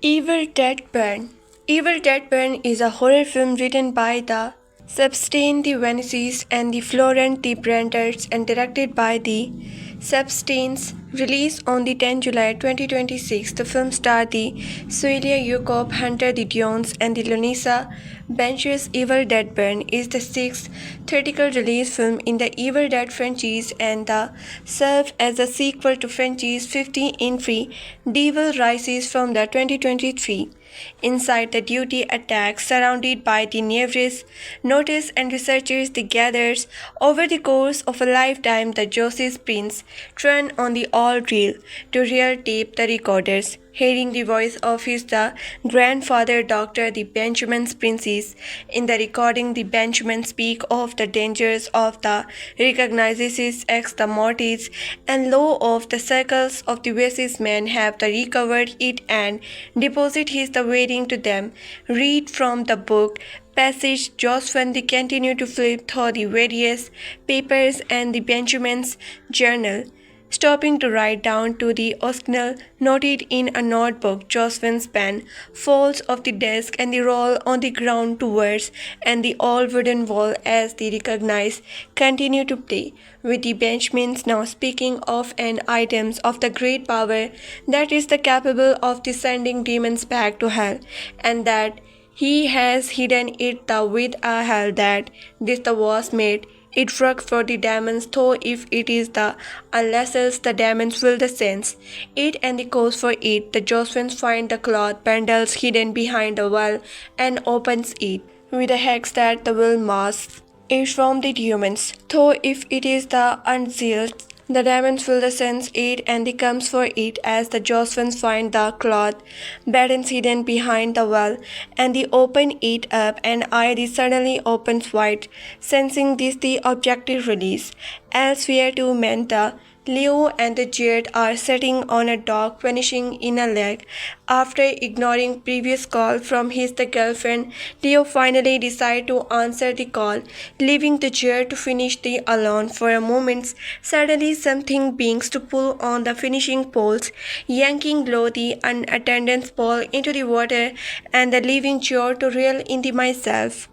Evil Dead Burn. Evil Dead Burn is a horror film written by the Substain the Venices and the Florent the Branders and directed by the Substains. Released on the 10 July 2026, the film starred the Souheila Yacoub, Hunter the Dion's and the Lonisa Bencher's Evil Dead Burn is the sixth theatrical release film in the Evil Dead franchise and the served as a sequel to franchise 50 in Free Devil Rises from the 2023. Inside the duty attack surrounded by the numerous notice and researchers the gathers over the course of a lifetime the Joseph Prince turn on the all-reel to real tape the recorders. Hearing the voice of his the grandfather Dr. the Benjamin Princes in the recording the Benjamin speak of the dangers of the recognizes ex the mortis and law of the circles of the Vesis men have the recovered it and deposit his the waiting to them. Read from the book passage Josephine they continue to flip through the various papers and the Benjamin's journal. Stopping to write down to the Osnell, noted in a notebook, Josephine's pen falls off the desk and the roll on the ground towards and the all wooden wall as they recognize continue to play, with the Benjamins now speaking of an items of the great power that is the capable of descending demons back to hell, and that he has hidden it the with a hell that this the was made it work for the demons, though if it is the unless else the demons will the sense it and the cause for it. The Josephines find the cloth bundles hidden behind the wall and opens it with a hex that the will mask is from the humans, though if it is the unsealed the demons will sense it and they comes for it as the Josephines find the cloth buttons hidden behind the wall and they open it up and Iris suddenly opens wide, sensing this the objective release. Elsewhere two men the Leo and the Jared are sitting on a dock vanishing in a lake. After ignoring previous call from his the girlfriend, Leo finally decides to answer the call, leaving the Jared to finish the alone for a moment. Suddenly something begins to pull on the finishing poles, yanking low the unattended pole into the water and the leaving Jared to reel in the myself.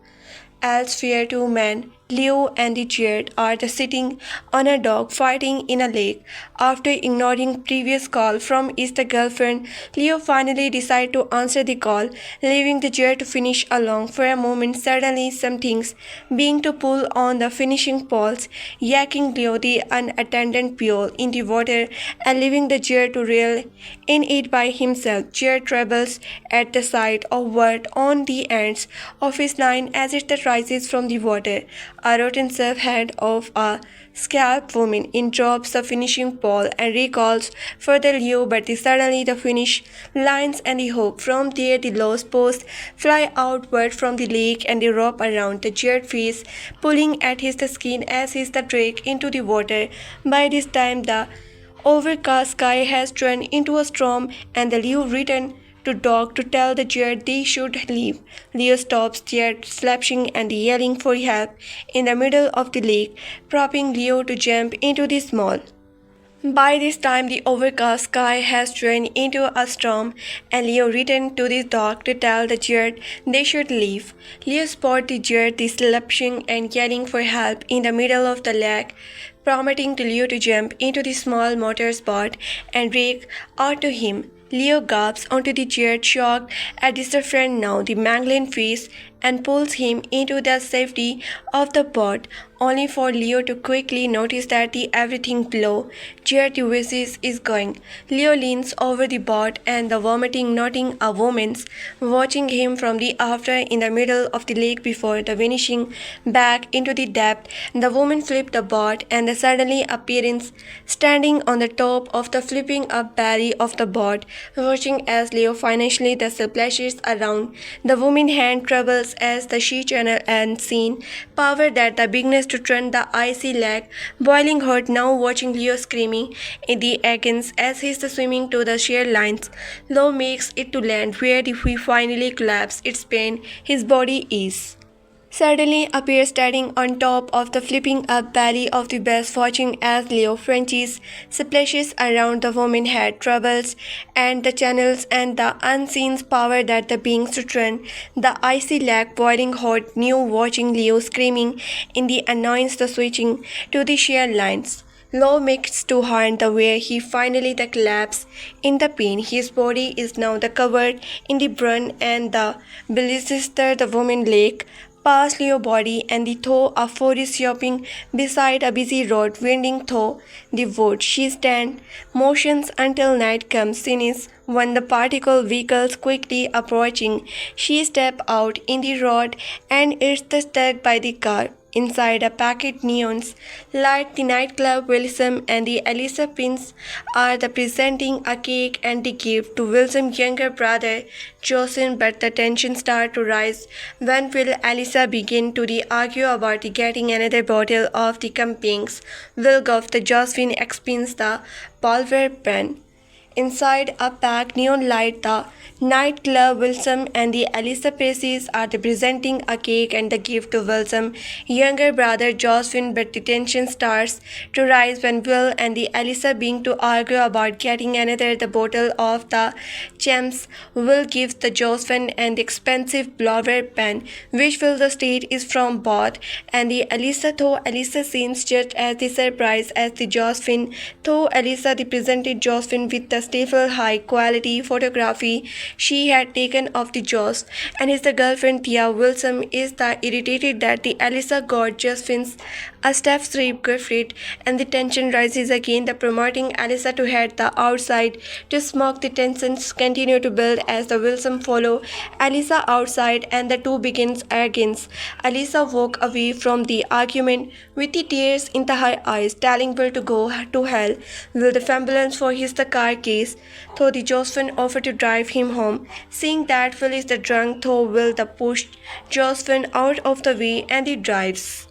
Elsewhere two men, Leo and the Jared, are sitting on a dock fighting in a lake. After ignoring previous call from his the girlfriend, Leo finally decides to answer the call, leaving the Jared to finish along for a moment. Suddenly something's being to pull on the finishing poles, yanking Leo the unattended pole in the water and leaving the Jared to reel in it by himself. Jared trembles at the sight of what on the ends of his line as it rises from the water. A rotten head of a scalp woman in drops the finishing pole and recalls further Leo, but suddenly the finish lines and the hook. From there the lost post fly outward from the lake and the rope around the Jared face, pulling at his the skin as his the drake into the water. By this time the overcast sky has turned into a storm and the Leo returned to dock to tell the Jared they should leave. Leo stops Jared slashing and yelling for help in the middle of the lake, prompting Leo to jump into the small. By this time, the overcast sky has turned into a storm, and Leo returned to the dock to tell the Jared they should leave. Leo spotted the Jared slashing and yelling for help in the middle of the lake, prompting Leo to jump into the small motorboat and rake out to him. Leo gasps onto the Jared, shocked at his friend now the mangling face, and pulls him into the safety of the boat, only for Leo to quickly notice that the everything below Jared Ulysses is going. Leo leans over the boat and the vomiting noting a woman's watching him from the after in the middle of the lake before the vanishing back into the depth. The woman flipped the boat and the suddenly appearance standing on the top of the flipping up belly of the boat, watching as Leo financially the splashes around. The woman hand troubles as the she channel and scene power that the bigness to turn the icy lake boiling hot now watching Leo screaming in the agons as he's swimming to the sheer lines. Leo makes it to land where he finally collapses its pain his body is. suddenly appears standing on top of the flipping up belly of the bus, watching as Leo Frenchie's splashes around the woman's head, troubles and the channels and the unseen power that the beings return. The icy leg boiling hot, new watching Leo screaming in the annoyance, the switching to the sheer lines. Low makes Doohan the way he finally the collapse in the pain. His body is now the covered in the burn and the blister the woman lake past Leo body and the toe of forest shopping beside a busy road winding through the woods. She stands motions until night comes. Sinis when the particle vehicles quickly approaching. She step out in the road and is stuck by the car. Inside a packet neons light, the nightclub Wilson and the Elisa Prince are the presenting a cake and the gift to Wilson's younger brother Jocelyn, but the tension starts to rise when Will Elisa begin to argue about the getting another bottle of the campaigns. Will Goff the Jocelyn explains the Pulver pen. Inside a packed neon light, the nightclub Wilson and the Elisa Paces are presenting a cake and the gift to Wilson's younger brother Jocelyn, but the tension starts to rise when Will and the Elisa begin to argue about getting another the bottle of the gems. Will gives the Jocelyn an expensive blower pen, which Will the state is from both, and the Elisa, though Elisa seems just as the surprise as the Jocelyn, though Elisa presented Jocelyn with the stable high quality photography she had taken of the Joss and his girlfriend Thea. Wilson is the irritated that the Elisa got Josephine a step strip Griffith, and the tension rises again. The promoting Elisa to head the outside to smoke. The tensions continue to build as the Wilson follow Elisa outside and the two begins against. Elisa walk away from the argument with the tears in her eyes, telling Will to go to hell. Will the ambulance for his the car case, though the Josephine offered to drive him home. Seeing that Will is the drunk, though Will the pushed Josephine out of the way and he drives.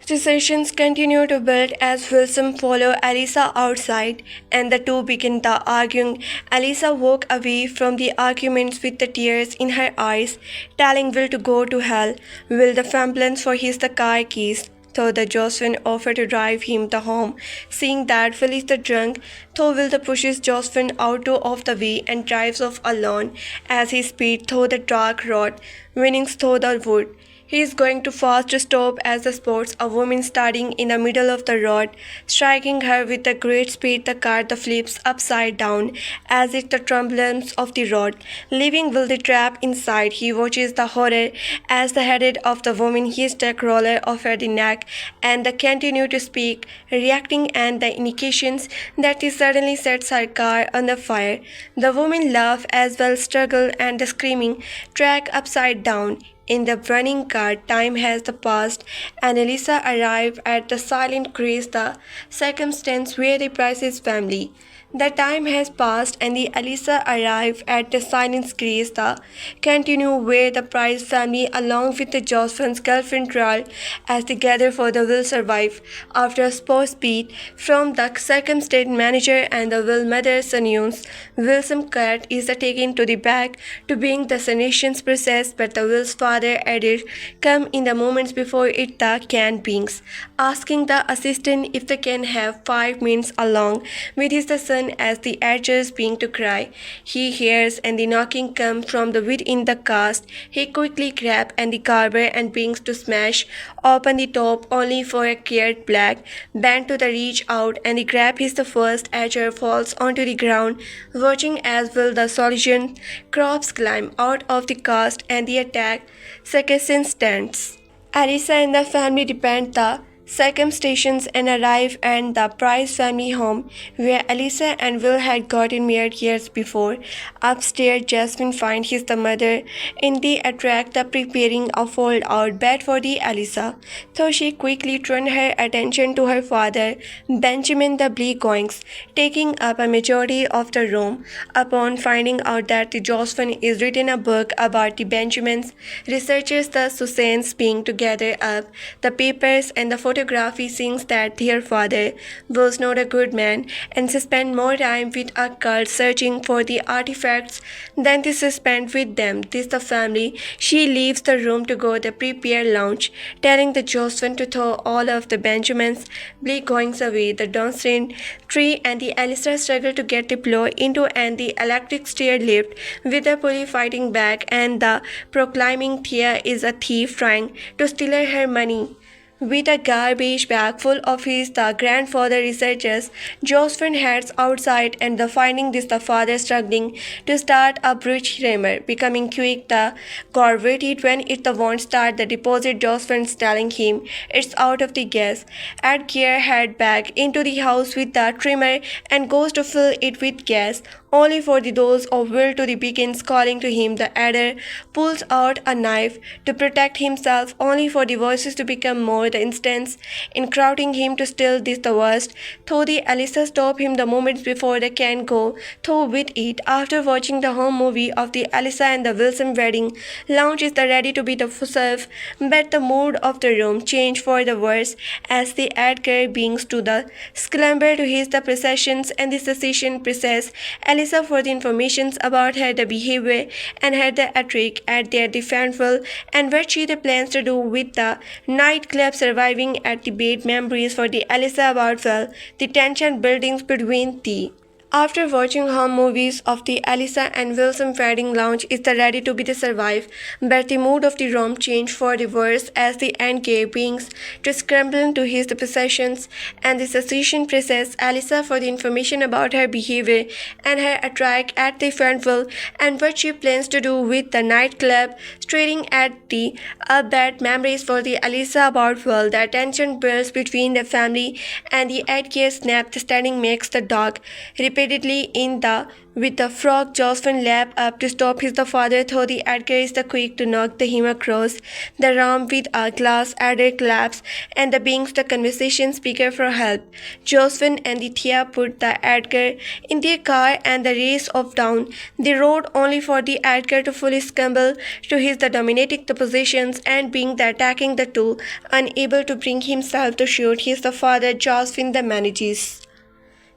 Tensions continue to build as Wilson follows Elisa outside and the two begin the arguing. Elisa walks away from the arguments with the tears in her eyes, telling Will to go to hell. Will the ambulance for his the car keys, though the Josephine offered to drive him to home. Seeing that Will is the drunk, though Will the pushes Josephine out of the way and drives off alone as he speeds through the dark road, winning through the wood. He is going too fast to stop as the spots a woman starting in the middle of the road, striking her with a great speed. The car flips upside down as it trembles off the road, leaving Will the trap inside. He watches the horror as the head of the woman his tech roller off her the neck and continue to speak, reacting and the indications that he suddenly sets her car on the fire. The woman laughs as well, struggle and the screaming track upside down. In the burning car, time has passed, and Elisa arrived at the silent grace, the circumstance where the Price's family. The time has passed, and the Elisa arrived at the silent grace, the continue where the Price family, along with the Joseph's girlfriend trial, as they gather for the will survive. After a sports beat from the circumstant manager and the will mother's news, Will's cat is taken to the back to bring the sanation's process, but the Will's father added come in the moments before it the can beings, asking the assistant if they can have 5 minutes along with his son as the edges being to cry. He hears and the knocking comes from the within the cast. He quickly grabs and the carver and brings to smash open the top only for a cared black band to the reach out and the grab his the first edger falls onto the ground, watching as will the solution crops climb out of the cast and the attack second stands. Elisa and the family depend the circumstances and arrive at the Price family home where Elisa and Will had gotten married years before. Upstairs, Jasmine finds his the mother in the attract the preparing a fold-out bed for the Elisa, so she quickly turned her attention to her father, Benjamin the Bleakoinks, taking up a majority of the room. Upon finding out that the Josephine is written a book about the Benjamins, researchers the Susanes being to gather up the papers and the photography sings that their father was not a good man, and she spent more time with a cult searching for the artifacts than to spend with them. This the family. She leaves the room to go to the prepare lounge, telling the Josephine to throw all of the Benjamin's bleak goings away. The Donstein tree and the Alistair struggle to get the blow into and the electric stair lift with the pulley fighting back and the proclaiming Thea is a thief trying to steal her money. With a garbage bag full of his the grandfather researches, Josephine heads outside and the finding this the father struggling to start a bridge hammer, becoming quick the corveted when it the won't start the deposit Josephine's telling him it's out of the gas. Edgar head back into the house with the trimmer and goes to fill it with gas, only for the those of will to the begins calling to him. The adder pulls out a knife to protect himself, only for the voices to become more the instance in crowding him to still this the worst. Though the Alyssa stop him the moments before they can go through with it. After watching the home movie of the Alyssa and the Wilson wedding, lounge is the ready to be the self, but the mood of the room change for the worse as the Edgar beings to the sclamber to his the processions and the secession process. Alyssa for the informations about her the behavior and her the attack at their defensive and what she the plans to do with the nightclub surviving at the bad memories for the Alyssa about well, the tension buildings between the after watching home movies of the Alyssa and Wilson wedding lounge is the ready to be the survive, but the mood of the room changed for the worse as the endgame beings to scramble to his possessions and the secession process Alyssa for the information about her behavior and her attack at the funeral and what she plans to do with the nightclub, staring at the bad memories for the Alyssa about well, the tension builds between the family and the Edgar snap the standing makes the dog repeatedly in the with the frog Josephine lap up to stop his the father though the Edgar is the quick to knock the him across the room with a glass adder claps and the beings the conversation speaker for help. Josephine and the Thea put the Edgar in their car and the race off down the road only for the Edgar to fully scramble to his the dominating the positions and being the attacking the two, unable to bring himself to shoot his the father. Josephine the manages.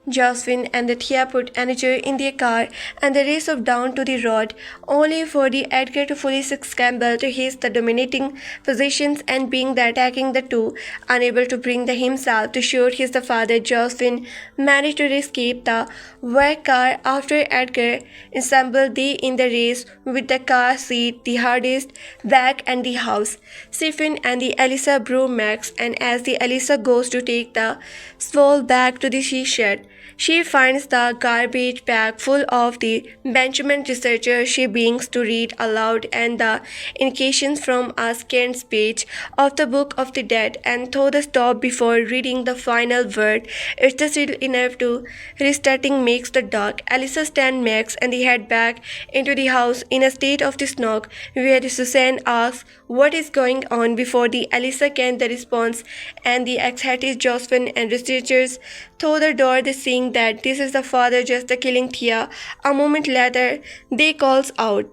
Josephine and the Thea put energy in their car and the race of down to the road, only for the Edgar to fully scramble to his the dominating positions and being the attacking the two, unable to bring the himself to shoot his the father. Josephine managed to escape the work car after Edgar assembled the in the race with the car seat, the hardest back and the house. Stephen and the Alyssa brew Max, and as the Alyssa goes to take the swole back to the she shed, she finds the garbage bag full of the Benjamin researcher she begins to read aloud and the indications from a scanned page of the Book of the Dead, and though the stop before reading the final word, it's still enough to restarting makes the dog. Alyssa stand Max and they head back into the house in a state of the snog where the Susan asks what is going on before the Alyssa can the response and the excited Josephine and researchers through the door they seeing that this is the father just the killing Thea. A moment later they calls out.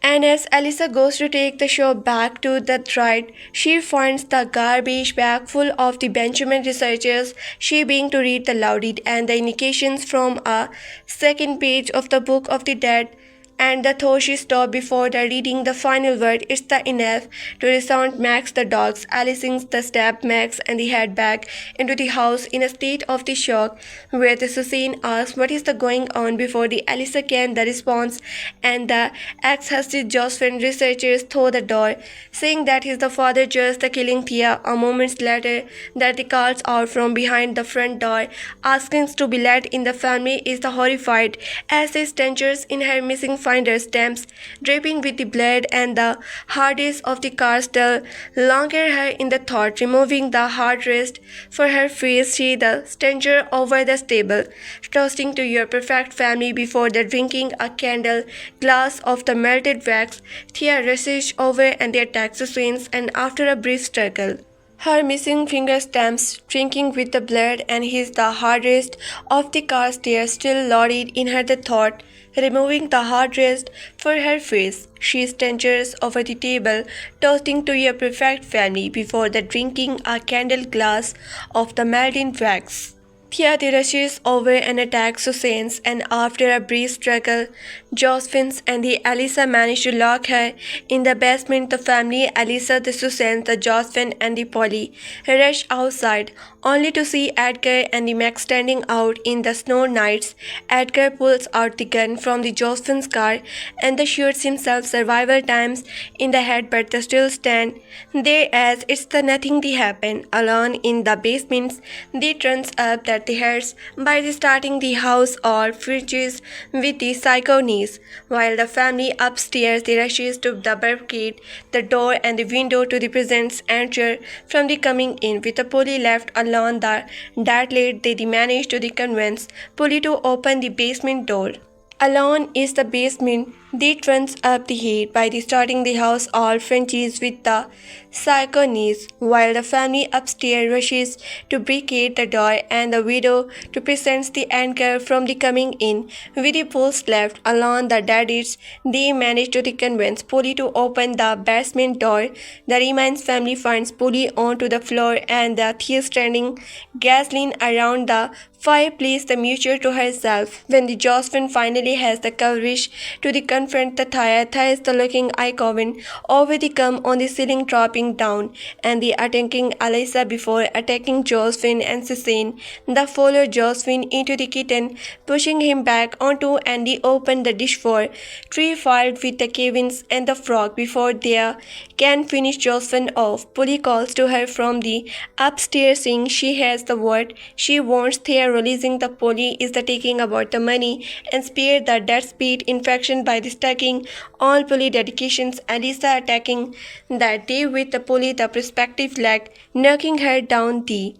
And as Alyssa goes to take the show back to the ride, she finds the garbage bag full of the Benjamin researchers she being to read the louded and the indications from a second page of the Book of the Dead. And the though she stopped before the reading the final word, it's the enough to resound Max the dogs. Alice sings the stab Max and they head back into the house in a state of the shock where the Susan asks what is the going on before the Alyssa can the response and the ex-husband Josephine researchers through the door saying that he's the father just the killing Thea. A moment later that the calls out from behind the front door asking to be let in. The family is the horrified as they stenches in her missing finder stamps dripping with the blood and the hardest of the car still longer her in the thought removing the hard rest for her face. She the stencher over the stable toasting to your perfect family before the drinking a candle glass of the melted wax. Thea rushes over and their taxi swings and after a brief struggle Her missing finger stamps, drinking with the blood, and his the hardest of the car stairs still lodged in her the thought, removing the hardrest for her face. She staggers over the table, toasting to a perfect family before the drinking a candle glass of the melting wax. Thea rushes over and attacks Susan's, and after a brief struggle, Josephine and the Elisa manage to lock her in the basement. The family, Elisa, the Susan, the Josephine, and the Polly, rush outside, only to see Edgar and the Max standing out in the snow nights. Edgar pulls out the gun from the Josephine's car and shoots himself several times in the head, but they still stand there as it's the nothing they happen. Alone in the basement, they turns up that the heads by starting the house all fridges with the psycho knees, while the family upstairs they rushes to the barricade, the door and the window to the presents enter from the coming in with the Polly left alone. That late they manage to the convince Polly to open the basement door. Alone is the basement. They turns up the heat by the starting the house all Frenchies with the psychonies, while the family upstairs rushes to barricade the door and the widow to present the anchor from the coming in. With the post left alone, the Deadites they manage to convince Polly to open the basement door. The Remains family finds Polly onto the floor and the thief standing gasoline around the fireplace, the mutual to herself. When the Josephine finally has the courage to confront the Thea is the looking icon over the come on the ceiling dropping down and the attacking Elisa before attacking Josephine and Susan. The follow Josephine into the kitchen, pushing him back onto and he opened the dish for tree filled with the Kevins and the frog before they can finish Josephine off. Polly calls to her from the upstairs saying she has the word she wants. Thea releasing the Polly is the taking about the money and spare the dead speed infection by the stacking all Polly dedications. Elisa attacking that day with the Polly the prospective leg, knocking her down the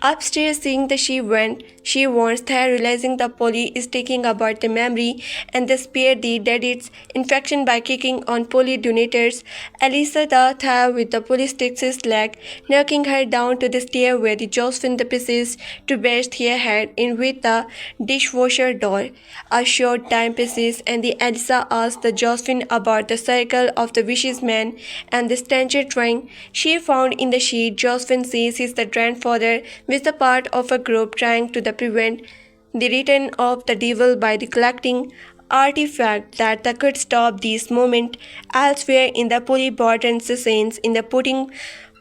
upstairs seeing that she wants Thea realizing the Polly is taking about the memory and they spare the Deadites infection by kicking on Polly donators. Elisa the Thea with the Polly sticks his leg, knocking her down to the stair where the Josephine the pieces to bash Thea head in with the dishwasher door. A short time passes and the Elisa asks the Josephine about the circle of the vicious man and the stench ring she found in the sheet. Josephine says he's the grandfather was the part of a group trying to prevent the return of the devil by the collecting artifact that could stop this movement elsewhere in the Polly Barton scenes in the putting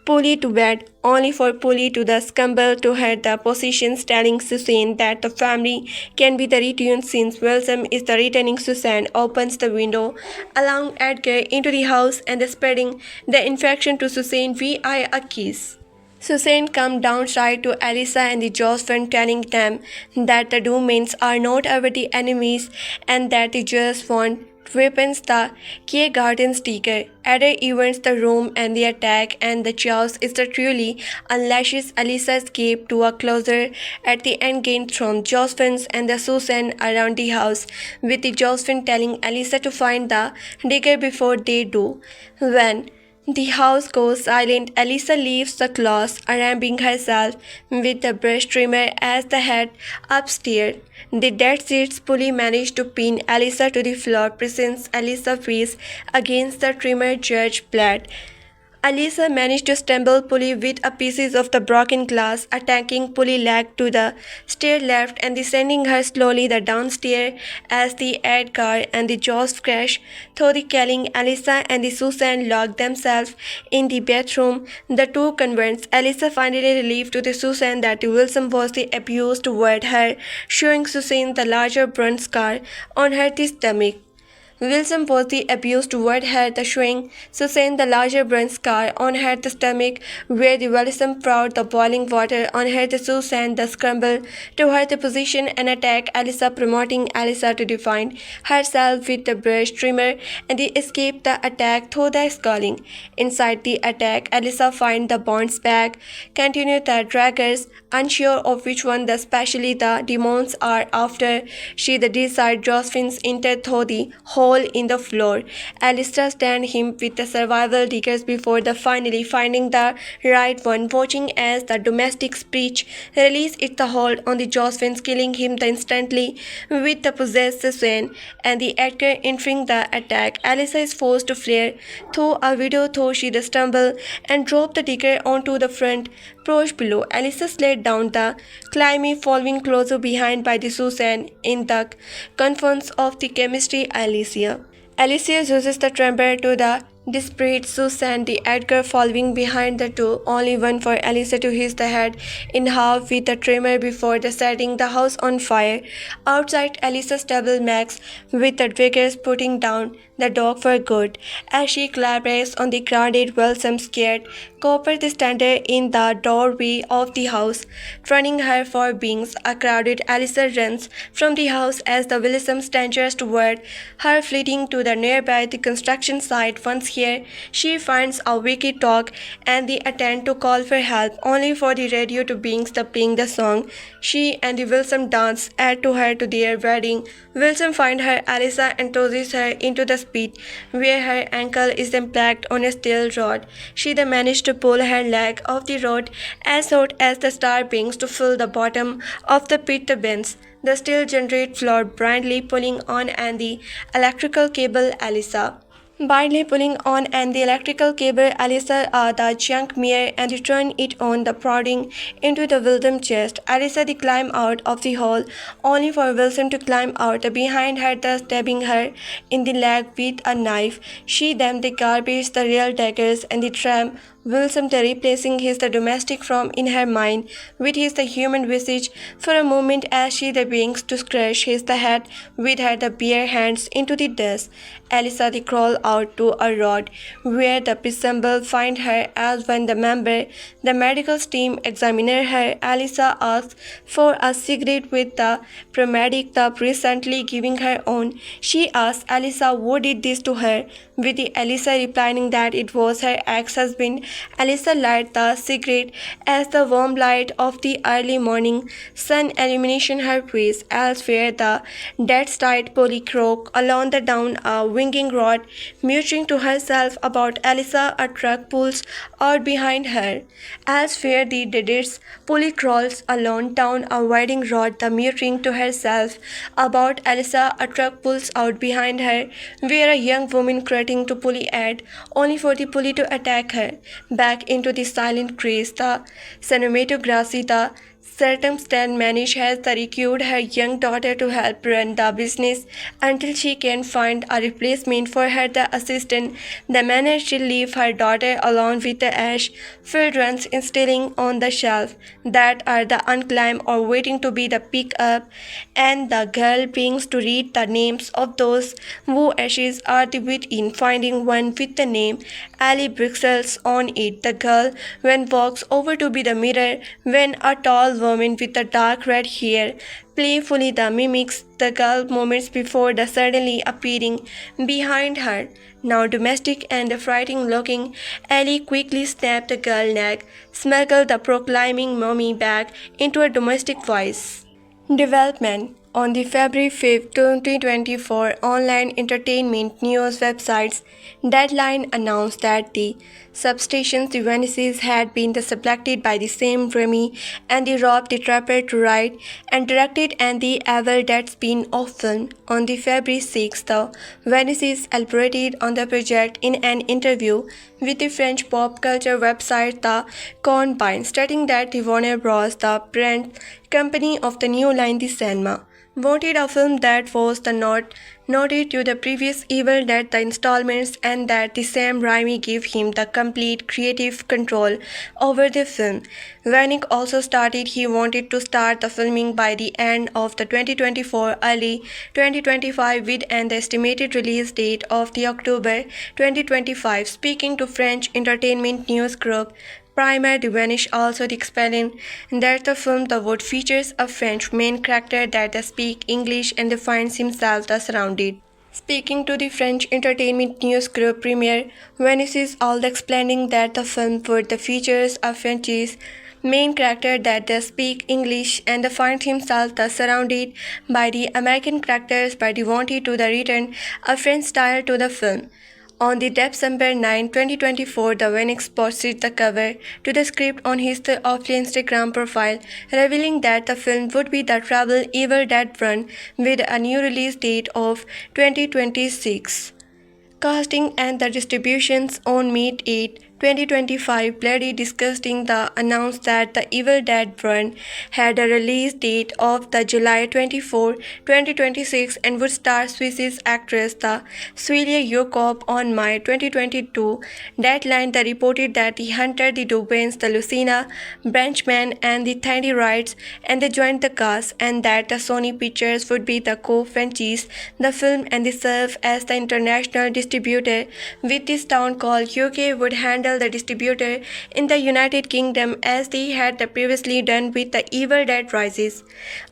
Polly to bed, only for Polly to the scumble to her the positions telling Susan that the family can be the retuned since Wilson is the returning. Susan opens the window, allowing Edgar into the house and spreading the infection to Susan via a kiss. Susan comes downside to Elisa and the Josephine telling them that the Doohans are not ever the enemies and that they just want weapons. The K Garden sticker. Ada events the room and the attack and the chaos is the truly unleashes Elisa escape to a closer at the end gain from Josephine and the Susan around the house with the Josephine telling Elisa to find the digger before they do. When the house goes silent, Elisa leaves the class, arranging herself with the brush trimmer as they head upstairs. The dead seats Polly managed to pin Elisa to the floor, presents Elisa's face against the trimmer judge blade. Elisa managed to stumble Polly with a pieces of the broken glass, attacking Polly leg to the stair left and sending her slowly the downstairs as the Edgar and the Jaws crash through the killing Elisa and the Susan locked themselves in the bathroom. The two convinced Elisa finally relieved to the Susan that Wilson was the abused toward her, showing Susan the larger burn scar on her stomach. Wilson was the abused toward her, the showing Susan the larger burn scar on her stomach, where the Wilson poured the boiling water on her. The Susan the scramble to her the position and attack Elisa, promoting Elisa to defend herself with the brush trimmer and they escape the attack through the sculling. Inside the attack, Elisa finds the bonds back, continue the draggers, unsure of which one the especially the demons are after. She the decide Josephine's entered through the hole hole in the floor. Alistair stands him with the survival diggers before the finally finding the right one, watching as the domestic speech releases its hold on the Josephine, killing him instantly with the possessed Susan and the Edgar entering the attack. Alyssa is forced to flee through a window, though she stumbles and drops the digger onto the front porch below. Alyssa slid down the climbing, following closer behind by the Susan in the confines of the chemistry Alicia. Alicia uses the tremor to the desperate Susan, the Edgar following behind the two, only one for Alicia to hit the head in half with the tremor before setting the house on fire. Outside Alicia's stable Max with the triggers putting down the dog for good. As she collaborates on the crowded Wilson scared Copper the standard in the doorway of the house, turning her for beings. A crowded Alicia runs from the house as the Wilson stagers toward her, fleeing to the nearby construction site. Once here, she finds a wicked dog and the attempt to call for help, only for the radio to begin playing the song. She and the Wilson dance add to her to their wedding. Wilson finds her Alicia and tosses her into the pit, where her ankle is impaled on a steel rod. She then manages to pull her leg off the rod as hot as the star begins to fill the bottom of the pit bends. The steel generator floor blindly pulling on and the electrical cable Alicia. Blindly pulling on and the electrical cable Alicia the junk mirror and return it on the prodding into the Wilson chest. Alicia the climb out of the hole, only for Wilson to climb out behind her, thus stabbing her in the leg with a knife. She then the garbage, the real daggers and the tram Wilson replacing his the domestic from in her mind with his the human visage for a moment as she the begins to scratch his the head with her the bare hands into the dust. Alicia the crawl out to a rod where the presemble find her as when the medical team examiner her. Alicia asks for a cigarette with the paramedic the recently giving her own. She asks Alicia who did this to her, with the Alicia replying that it was her ex-husband. Alicia lights the cigarette as the warm light of the early morning sun illuminates her face. Elsewhere, the dead-eyed Polly croak along the down a winging rod, muttering to herself about Alicia. A truck pulls out behind her. Elsewhere, the Deadites Polly crawls along down a winding rod, the muttering to herself about Alicia. A truck pulls out behind her, where a young woman crying to Polly at, only for the Polly to attack her. Back into the silent grace, the cinematography, the circumstance managed has recruited her young daughter to help run the business until she can find a replacement for her, the assistant. The manager leave her daughter alone with the ash-filled runs installing on the shelf that are the unclaimed or waiting to be the picked up, and the girl begins to read the names of those whose ashes are the within, finding one with the name Ali Bruxelles on it. The girl then walks over to be the mirror when a tall woman with the dark red hair playfully the mimics the girl moments before the suddenly appearing behind her. Now domestic and frightening looking, Ellie quickly snapped the girl's neck, smuggled the proclaiming mommy back into a domestic voice. Development. On the February 5, 2024, online entertainment news websites Deadline announced that the substations The Venices had been selected by the Sam Raimi and the Rob the Trapper to write and directed and the Evil Dead spin-off film. On the February 6, the Venices elaborated on the project in an interview with the French pop culture website The Combine, stating that the Warner Bros., the parent company of the new line The Cinema, wanted a film that was the noted to the previous Evil Dead the installments, and that the Sam Raimi gave him the complete creative control over the film. Vanek also stated he wanted to start the filming by the end of the 2024, early 2025, with an estimated release date of the October 2025. Speaking to French entertainment news group Primer, the Vanish also explained that the film would features a French main character that speaks English and finds himself surrounded. Speaking to the French entertainment news group Premiere, Venice is also explaining that the film would features a French's main character that does speak English and finds himself thus surrounded by the American characters but wanted to the return a French style to the film. On the December 9, 2024, the Phoenix posted the cover to the script on his official Instagram profile, revealing that the film would be the Trouble Evil Dead Run with a new release date of 2026. Casting and the distributions on May 8, 2025, Bloody Disgusting announced that The Evil Dead Run had a release date of the July 24, 2026 and would star Swiss actress the Souheila Yacoub on May 2022. Deadline reported that the Hunter, the Doohan, the Luciane, Buchanan and the Deadites and they joined the cast and that the Sony Pictures would be the co-franchise the film and they serve as the international distributor with this town called UK would handle the distributor in the United Kingdom as they had previously done with The Evil Dead Rises.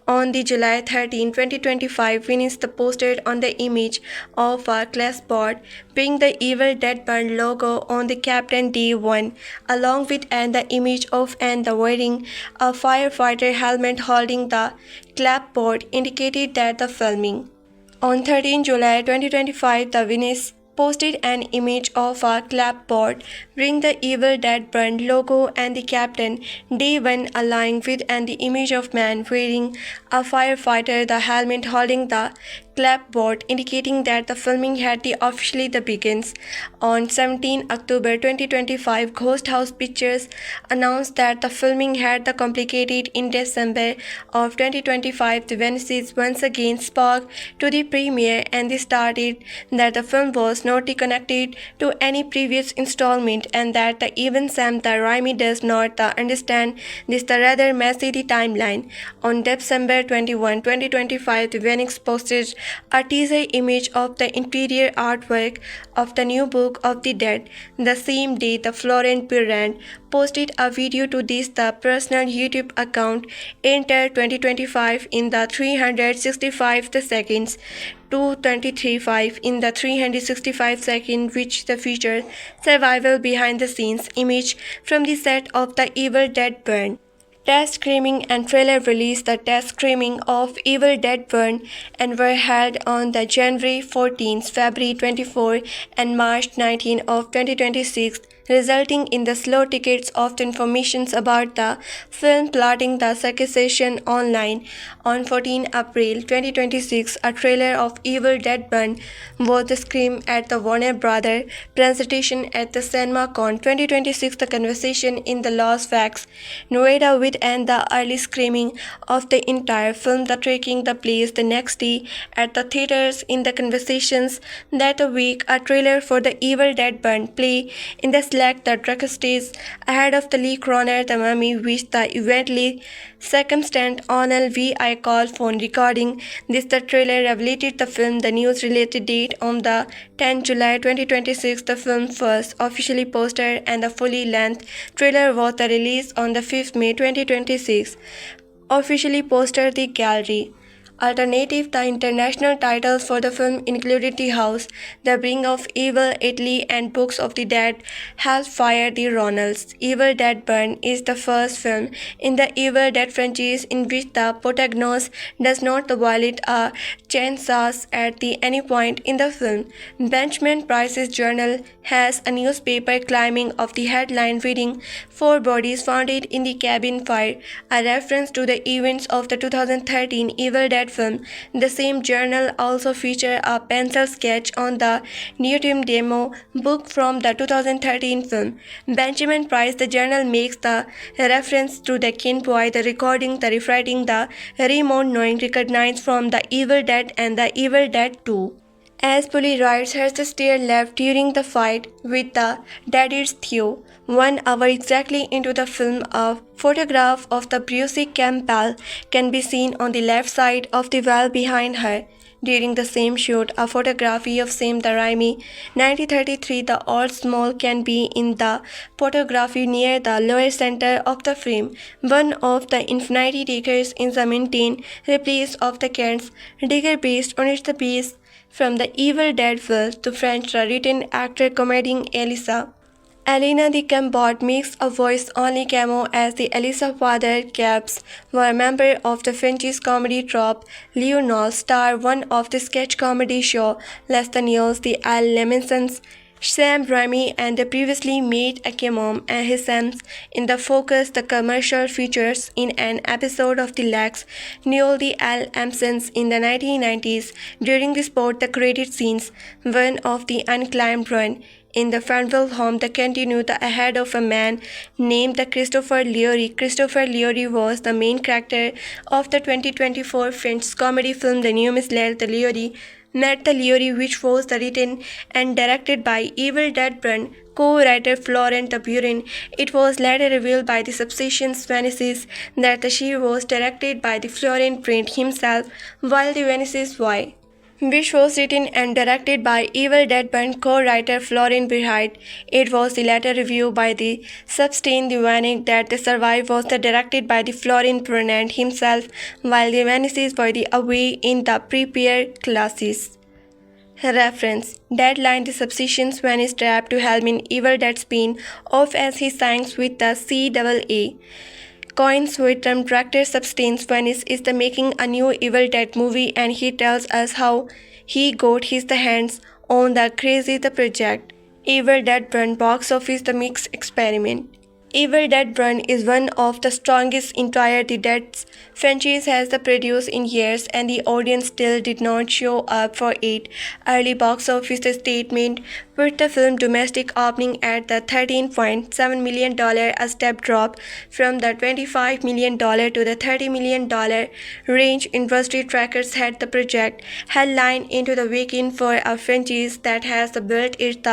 On the July 13, 2025, Phoenix posted on the image of a classboard being the Evil Dead Burn logo on the Captain Doohan, along with the image of wearing a firefighter helmet holding the clapboard indicated that the filming. On 13 July 2025, the Phoenix posted an image of a clapboard bearing the Evil Dead Burn logo and the Captain Doohan along with the image of man wearing a firefighter the helmet holding the clapboard indicating that the filming had officially begins. On 17 October 2025, Ghost House Pictures announced that the filming had completed in December of 2025. The Venice once again spoke to the premiere and they stated that the film was not connected to any previous installment and that even Sam Raimi does not understand this rather messy timeline. On December 21, 2025, the Phoenix posted a teaser image of the interior artwork of the new Book of the Dead. The same day, the Florent Pugh posted a video to the personal YouTube account Enter 2025 in the 365 seconds to 23.5 in the 365 seconds, which featured survival behind the scenes image from the set of The Evil Dead Burn. Test screening and trailer released the test screening of Evil Dead Burn and were held on the January 14, February 24 and March 19 of 2026, resulting in the slow tickets of the information about the film plotting the circulation online. On 14 April 2026, a trailer of Evil Dead Burn was screened at the Warner Brothers presentation at the CinemaCon 2026. The conversation in the Las Vegas, Nevada with the early screening of the entire film taking the place the next day at the theaters. In the conversations that week, a trailer for The Evil Dead Burn play in the select the drugstores ahead of the leak runner the mummy, which the eventually circumstant on LVI called phone recording. This the trailer revealed the film. The news related date on the 10 July 2026. The film first officially posted and the fully length trailer was released on the 5th May 2026. Officially posted the gallery. Alternative, the international titles for the film included The House, The Bring of Evil, Italy, and Books of the Dead, Hellfire, The Ronalds. Evil Dead Burn is the first film in the Evil Dead franchise in which the protagonist does not violate a chainsaw at any point in the film. Benjamin Price's journal has a newspaper climbing of the headline reading, "4 bodies found in the cabin fire," a reference to the events of the 2013 Evil Dead film. The same journal also featured a pencil sketch on the Neotium demo book from the 2013 film. Benjamin Price, the journal makes the reference to the Kin Boy, the recording, the refracting, the remote knowing recognized from The Evil Dead and The Evil Dead 2. As police writes, has the stair left during the fight with the Deadites Theo. 1 hour exactly into the film, a photograph of the Bruce Campbell can be seen on the left side of the wall behind her. During the same shoot, a photography of Sam Raimi, 1933, the old small can be in the photography near the lower center of the frame. One of the Infinity Diggers is a maintained replace of the Kent's Digger based on its base from the Evil Dead world to French written actor comedian Elisa. Elena the Cambot makes a voice-only cameo as the Elisa Father Caps were a member of the French comedy troupe Leonol, star one of the sketch comedy show Les Daniels, the Al Leminsons, Sam Raimi, and the previously made a cameo and his sons in the Focus. The commercial features in an episode of the Lex Newell the Al Amsons in the 1990s. During the sport, the credit scenes, one of the unclimbed run in the Farmville home, the continue the ahead of a man named the Christopher Leary. Christopher Leary was the main character of the 2024 French comedy film The New Misled the Leary. Met the Leary, which was written and directed by Evil Dead Brand co-writer Florent Buchanan. It was later revealed by the Subsistence Venices that she was directed by the Florent Brand himself, while the Venices Y, which was written and directed by Evil Dead Band co-writer Florian Behind. It was the latter review by the Substain the Vanek that The Survive was directed by the Florian Bernard himself, while the Vanities were the away in the prepare classes. Reference: Deadline. The Subsistence Vanish trapped to help in Evil Dead spin off as he signs with the CAA. Coins with term director Substance Venice is the making a new Evil Dead movie, and he tells us how he got his hands on the crazy the project. Evil Dead Burn box office the mix experiment. Evil Dead Burn is one of the strongest entire The Dead's franchise has produced in years, and the audience still did not show up for it. Early box office statement put the film domestic opening at the $13.7 million, a step drop from the $25 million to the $30 million range. Industry trackers had the project headline into the weekend for a franchise that has built its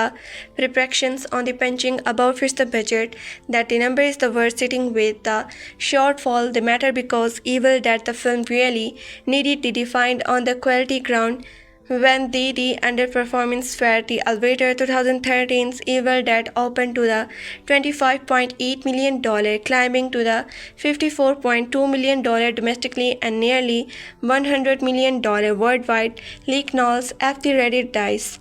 preparations on the punching above its budget. That the number is the word sitting with the shortfall the matter because Evil Dead the film really needed to defined on the quality ground when the underperformance fare. The elevator 2013's Evil Dead opened to the $25.8 million, climbing to the $54.2 million domestically and nearly $100 million worldwide. Leak Knowles F. The Reddit Dice.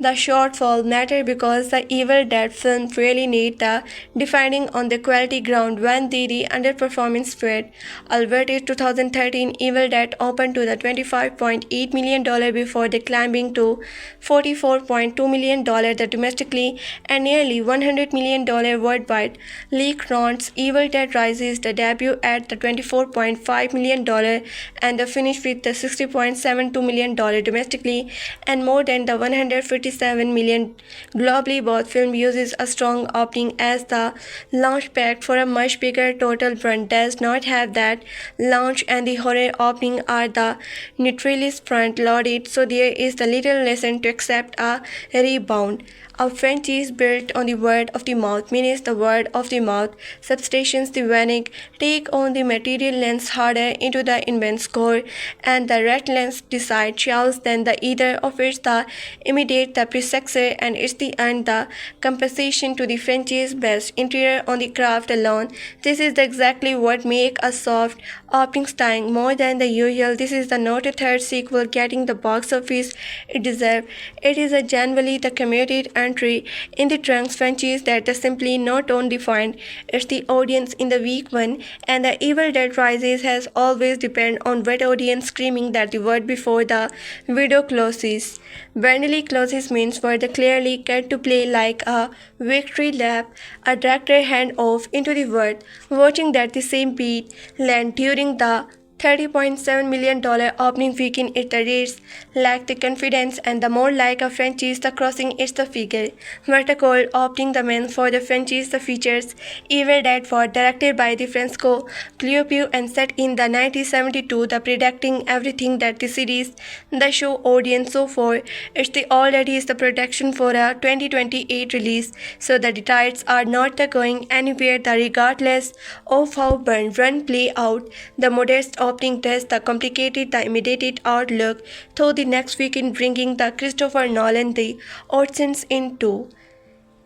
The shortfall matter because the Evil Dead film really need the defining on the quality ground when the underperformance spread. Alberta's 2013 Evil Dead opened to the $25.8 million before the climbing to $44.2 million domestically and nearly $100 million worldwide. Leak Notes Evil Dead Rises the debut at the $24.5 million and the finish with the $60.72 million domestically and more than the $157 million globally. Both film uses a strong opening as the launch pad for a much bigger total run. Does not have that launch, and the horror opening are the neutrally front loaded, so there is the little lesson to accept a rebound. A franchise built on the word of the mouth means the word of the mouth. Substations the Vanek take on the material lens harder into the immense core, and the red lens decide shells than the either of its the immediate the predecessor, and it's the earn the compensation to the franchise best interior on the craft alone. This is exactly what make a soft opening stung more than the usual. This is the not a third sequel getting the box office it deserves. It is a generally the commuted entry in the Trunks franchise that is simply not undefined. It's the audience in the week one, and the Evil Dead Rises has always depend on what audience screaming that the word before the video closes. Burnley closes means for the clearly cut to play like a victory lap, a director hand off into the word, watching that the same beat land during the $30.7 million opening weekend. It rates lack the confidence and the more like a franchise the crossing is the figure. Vertical opening the men for the franchise the features Evil Dead for directed by the Francesco Cleopiu and set in the 1972 the predicting everything that the series the show audience so far. It's the already is the production for a 2028 release, so the details are not the going anywhere the regardless of how burn run play out. The modest opening test the complicated the immediate outlook through the next weekend bringing the Christopher Nolan the audience into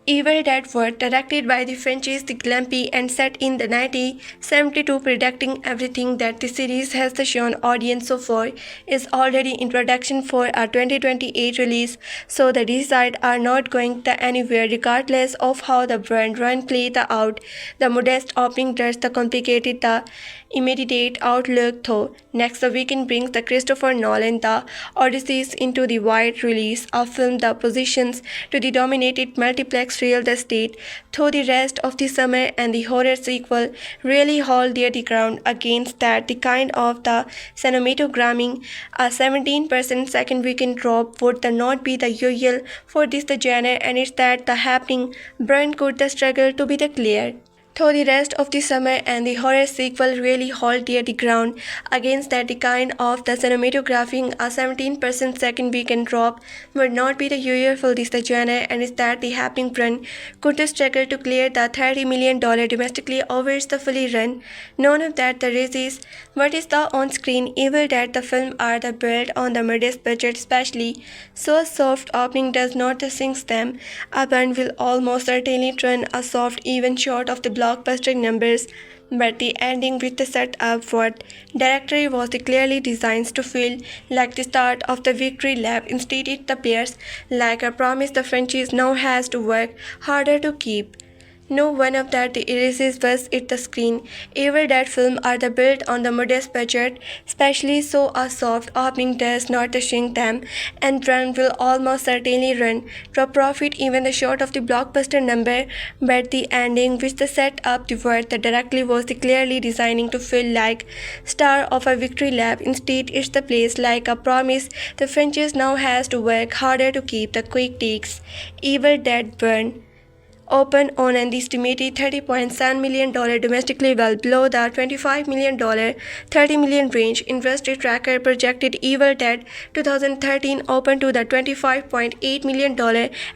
Evil Dead were directed by the Francis Glampy and set in the 1972, predicting everything that the series has shown audience so far is already in production for a 2028 release, so the Deadites are not going anywhere regardless of how the brand run played out. The modest opening does the complicated the immediate outlook though. Next the weekend brings the Christopher Nolan The Odyssey into the wide release, a film that positions to the dominated multiplex real estate through the rest of the summer, and the horror sequel really hold their ground against that. The kind of the cinematogramming, a 17% second weekend drop would not be the usual for this the genre, and it's that the happening brand could the struggle to be the clear through the rest of the summer, and the horror sequel really hold their ground against that. The kind of the cinematography, a 17% second weekend drop would not be the usual for this the genre, and is that the happening brand could struggle to clear the $30 million domestically over the fully run. None of that the raises what is the on-screen evil that the film are the built on the modest budget, especially so soft opening does not sink them. A band will almost certainly turn a soft even short of the blockbuster numbers, but the ending with the setup what directory was clearly designed to feel like the start of the victory lap. Instead, it appears like a promise the franchise now has to work harder to keep. No one of that erases was it the screen. Evil Dead films are the built on the modest budget, especially so a soft opening does not shrink them, and run will almost certainly run to a profit even short of the blockbuster number. But the ending, which the set up the word that directly was clearly designing to feel like star of a victory lap. Instead, it's the place like a promise the franchise now has to work harder to keep. The quick takes. Evil Dead Burn opened on an estimated $30.7 million domestically, well below the $25 million, $30 million range. Industry tracker projected Evil Dead 2013 opened to the $25.8 million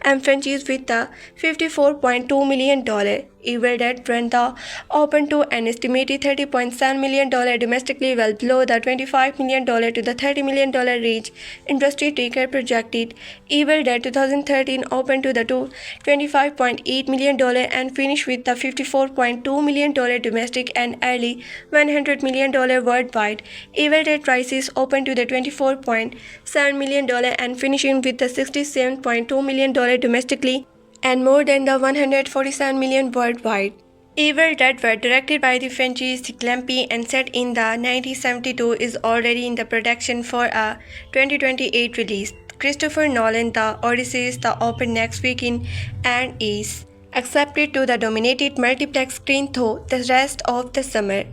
and franchise with the $54.2 million. Evil Dead Brenda opened to an estimated $30.7 million domestically, well below the $25 million to the $30 million range. Industry tracker projected Evil Dead 2013 opened to the $25.8 million and finished with the $54.2 million domestic and early $100 million worldwide. Evil Dead Rises opened to the $24.7 million and finishing with the $67.2 million domestically and more than the $147 million worldwide. Evil Dead were directed by the Francis Glampy and set in the 1972 is already in the production for a 2028 release. Christopher Nolan The Odyssey the open next weekend and is accepted to the dominated multiplex screen through the rest of the summer.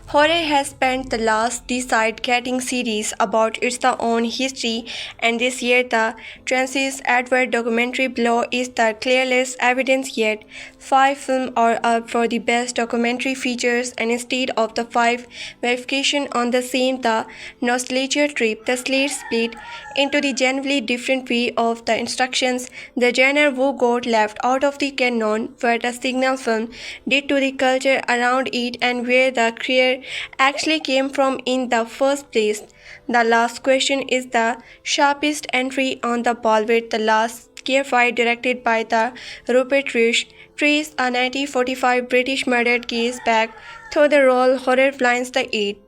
Horror has spent the last decade getting series about its own history, and this year the Francis Edward documentary Blow is the clearest evidence yet. 5 films are up for the best documentary features, and instead of the 5 verification on the same the nostalgia trip, the slate split into the genuinely different way of the instructions. The genre who got left out of the canon were the signal film did to the culture around it and where the career actually came from in the first place. The last question is the sharpest entry on the Bollywood. The Last Fight, directed by the Rupert Rish, traces a 1945 British murder case back through the role horror blinds the eight.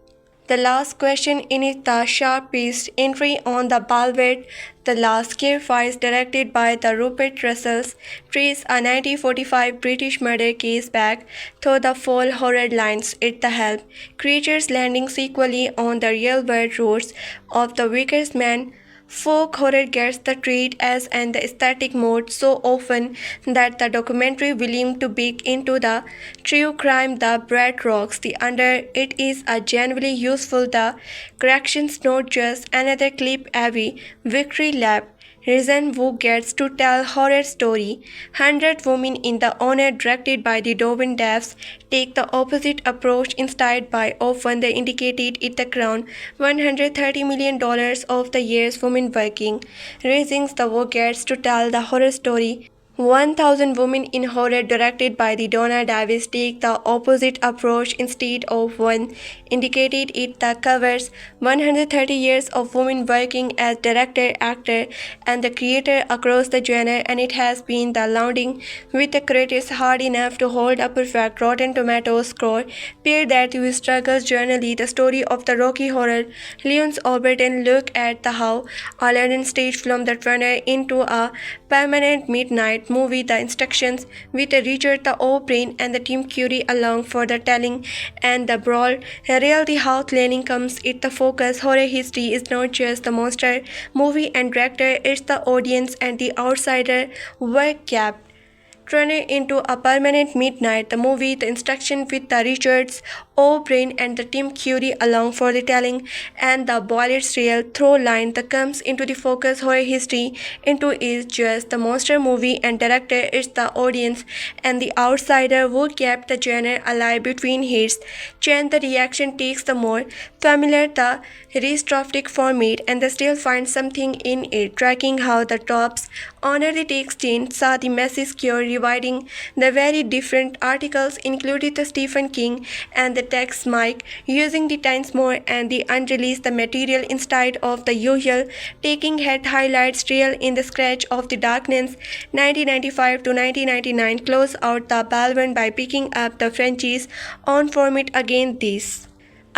The Last Question in it the sharpest entry on the Bollywood. The Last Fight, directed by the Rupert Russells, traces a 1945 British murder case back through the full horror lines. It the help creatures landing sequely on the real-world roads of the weakest man. Folk horror gets the treat as an aesthetic mode so often that the documentary willing to bake into the true crime the bread rocks the under it is a genuinely useful the corrections not just another clip heavy victory lap reason who gets to tell horror story. 100 Women in the Honor, directed by the Doohan devs, take the opposite approach. Instead by often they indicated it the crown $130 million of the year's women working. Raising the who gets to tell the horror story 1000 Women in Horror, directed by the Donna Davis, take the opposite approach. Instead of one indicated it that covers 130 years of women working as director, actor, and the creator across the genre, and it has been the lauding with the critics hard enough to hold a perfect Rotten Tomatoes score. Pair that with struggles journally, the story of the Rocky Horror Leon's Overton look at the how a London stage film that turned into a permanent midnight movie. The instructions with Richard the O'Brien and the Tim Curry along for the telling and the brawl. Reality how learning comes it the focus. Horror history is not just the monster movie and director, it's the audience and the outsider were kept turn it into a permanent midnight. The movie, the instruction with the Richards, O'Brien and the Tim Curry along for the telling and the Boiler's real through line that comes into the focus. Horror history into is just the monster movie and director, it's the audience and the outsider who kept the genre alive between hits. Chen the reaction takes the more familiar the restroftic format and they still find something in it, tracking how the tops honor the text change saw the message cure dividing the very different articles included the Stephen King and the text Mike using the times more and the unreleased the material instead of the usual taking head highlights real in the scratch of the darkness 1995 to 1999 close out the Balvan by picking up the franchise on format again this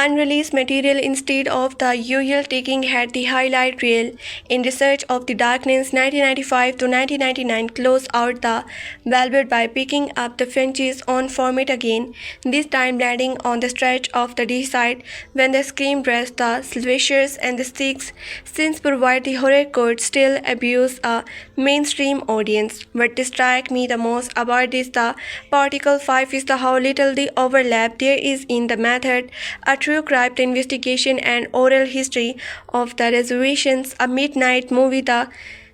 unreleased material instead of the usual taking had the highlight reel in Research of the Darkness 1995 to 1999 close out the Velvet by picking up the franchise on format again, this time landing on the stretch of the D-side when the Scream dressed the slashers and the six scenes provide the horror could still abuse a mainstream audience. What strike me the most about this the Particle 5 is the how little the overlap there is in the method, a true crime investigation and oral history of the reservations, a midnight movie, the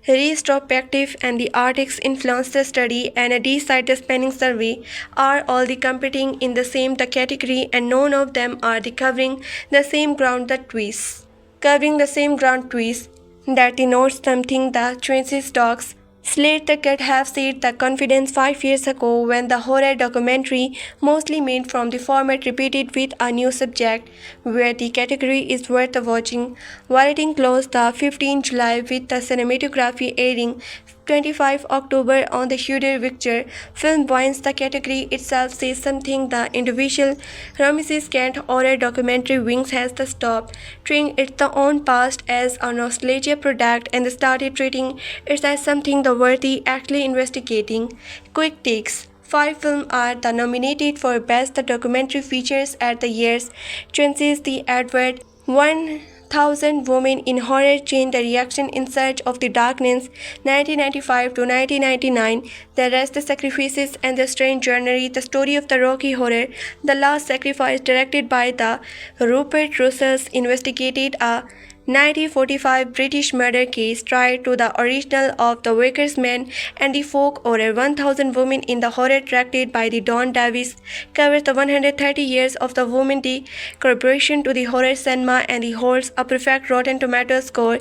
retrospective and the artists influence the study and a D-side the spanning survey are all the competing in the same the category and none of them are the covering the same ground the twists. Covering the same ground twists that denotes something the Tracy's dogs Slate the Cat have said the confidence 5 years ago when the horror documentary, mostly made from the format, repeated with a new subject, where the category is worth watching. Variety closed the 15 July with the cinematography airing 25 October on the Shooter Picture. Film wins the category itself says something the individual Ramesses Kent horror documentary Wings has the stopped treating its own past as a nostalgia product and started treating it as something the worthy actually investigating. Quick takes. 5 films are the nominated for Best the Documentary Features at the year's Chances the Edward 1000 Women in Horror Chain the Reaction in Search of the Darkness 1995 to 1999 The Rest the Sacrifices and the Strange Journey the Story of the Rocky Horror The Last Sacrifice directed by the Rupert Russell's investigated a 1945 British murder case tried to the original of the Workers' Man and the folk horror 1000 Women in the Horror directed by the Don Davis covers the 130 years of the women the corporation to the horror cinema and the holds a perfect Rotten Tomatoes score.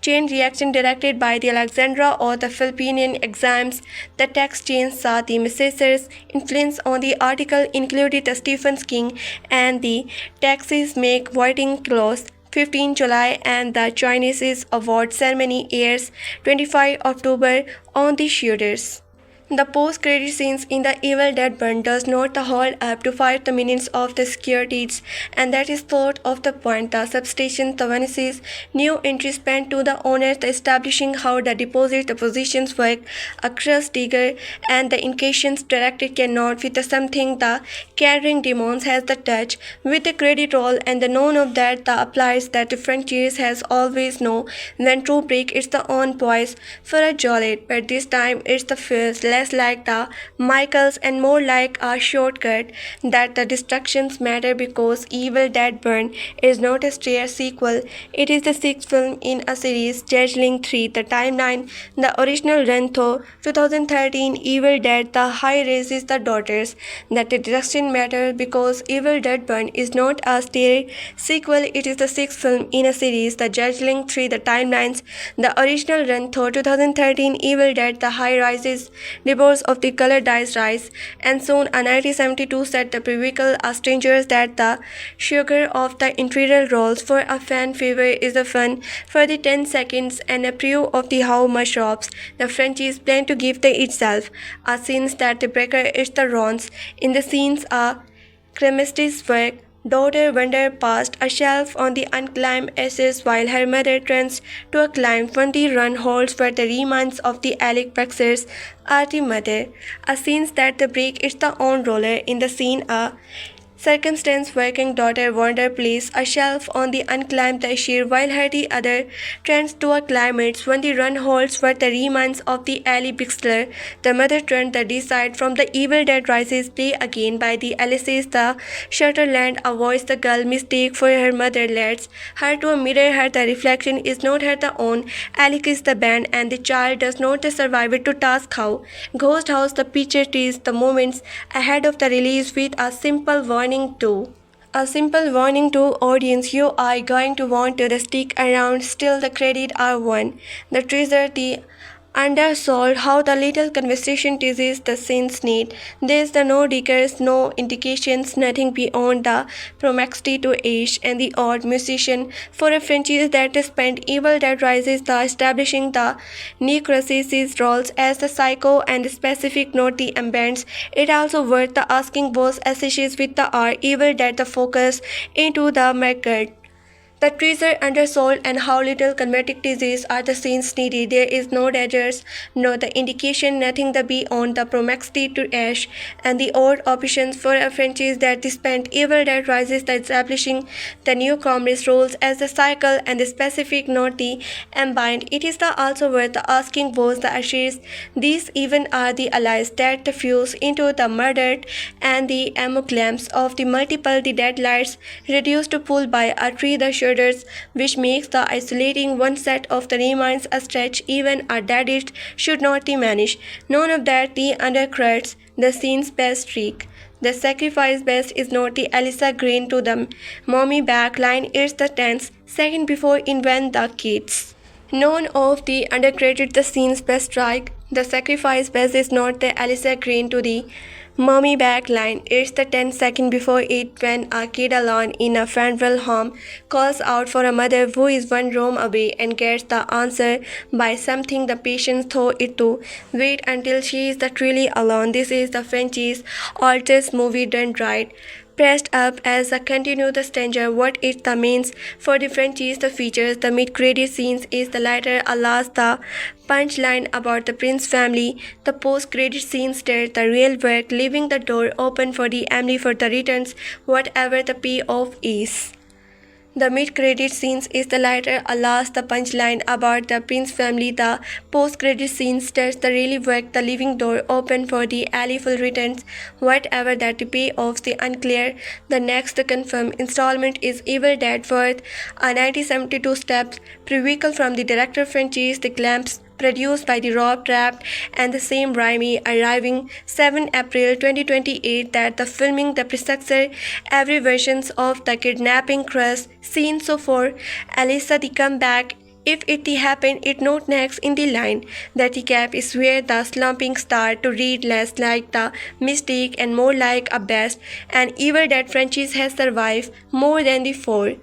Chain Reaction directed by the Alexandra or the Filipinian exams. The text change saw the messages influence on the article included the Stephen King and the taxes make voting close 15 July and the Chinese award ceremony airs 25 October on the shooters. The post-credit scenes in The Evil Dead Burn does not hold up to 5 minutes of the securities, and that is thought of the point. The substation, the Venice's new entry spent to the owners, the establishing how the deposit, the positions work, a crust digger, and the indications directed cannot with the something the catering demons has the touch with the credit roll and the known of that the applies that the franchise has always know when to break its the own poise for a jollet, but this time it's the first less less like the Michaels and more like a shortcut, that the destructions matter because Evil Dead Burn is not a straight sequel, it is the sixth film in a series, Changeling 3, the timeline, the original run through 2013 Evil Dead, the High raises the daughters, that the destruction matters because Evil Dead Burn is not a straight sequel, it is the sixth film in a series, the Changeling 3, the timelines, the original run through 2013 Evil Dead, the High rises, divorce of the color dice rise, and soon a 1972 set the prequel a strangers that the sugar of the interior rolls for a fan favorite is the fun for the 10 seconds and a preview of the how much drops the franchise plan to give the itself a scenes that the breaker is the runs in the scenes a Cremistis work daughter wandered past a shelf on the unclimbed ashes while her mother turns to a climb from the run holes where the remains of the Alec Baxter's are the mother. A scene that the break is the on roller in the scene a circumstance working daughter Wonder places a shelf on the unclimbed sheer while her the other turns to a climates when the run holds were the remains of the alley Bixler. The mother turned the decide from the Evil Dead Rises play again by the Alice's the Shutterland avoids the girl mistake for her mother lets her to mirror her the reflection is not her the own. Alec is the band and the child does not the survivor to task how. Ghost House the picture tease the moments ahead of the release with a simple warning to a simple warning to audience you are going to want to stick around still the credit are won. The treasure the undersold how the little conversation teases the scenes need. There's the no diggers, no indications, nothing beyond the proximity to age and the odd musician for a franchise that spent Evil Dead Rises the establishing the Necronomicon roles as the psycho and specific not the ambience. It also worth the asking both associates with the R Evil Dead the focus into the market. The treasure undersold and how little comedic disease are the scenes needed. There is no dangers, no the indication, nothing the beyond the proximity to ash, and the odd options for a franchise that spent Evil Dead Rises the establishing the new commerce roles as the cycle and the specific not the ambient. It is the also worth the asking both the ashes. These even are the allies that the fuse into the murdered and the amoclamps of the multiple the deadlights reduced to pull by a tree the which makes the isolating one set of the remains a stretch even a Deadites should not diminish. None of that the undercuts the scene's best streak. The sacrifice best is not the Alyssa Green to the mommy back line, it's the tense second before invent the kids. None of the undercredited the scene's best strike. The sacrifice best is not the Alyssa Green to the mommy back line. It's the 10 seconds before it when a kid alone in a funeral home calls out for a mother who is one room away and gets the answer by something the patient thought it to wait until she is the truly alone. This is the franchise oldest movie done right. Pressed up as a continue the stranger what it the means for the franchise the features the mid-credit scenes is the latter alas the punchline about the Prince family the post-credit scenes there the real work leaving the door open for the Emily for the returns whatever the payoff is. The mid-credit scenes is the latter alas the punchline about the Prince family. The post-credit scenes tells the really work the living door open for the alley full returns whatever that the payoffs the unclear. The next the confirmed installment is Evil Dead worth a 1972 steps prequel from the director franchise the Clamps produced by the Rob Trapt and the Sam Raimi arriving 7 April 2028 that the filming the precursor every versions of the kidnapping crush scene so for Alyssa the comeback if it happen it not next in the line that the cap is where the slumping star to read less like the mistake and more like a best and Evil Dead franchise has survived more than the four.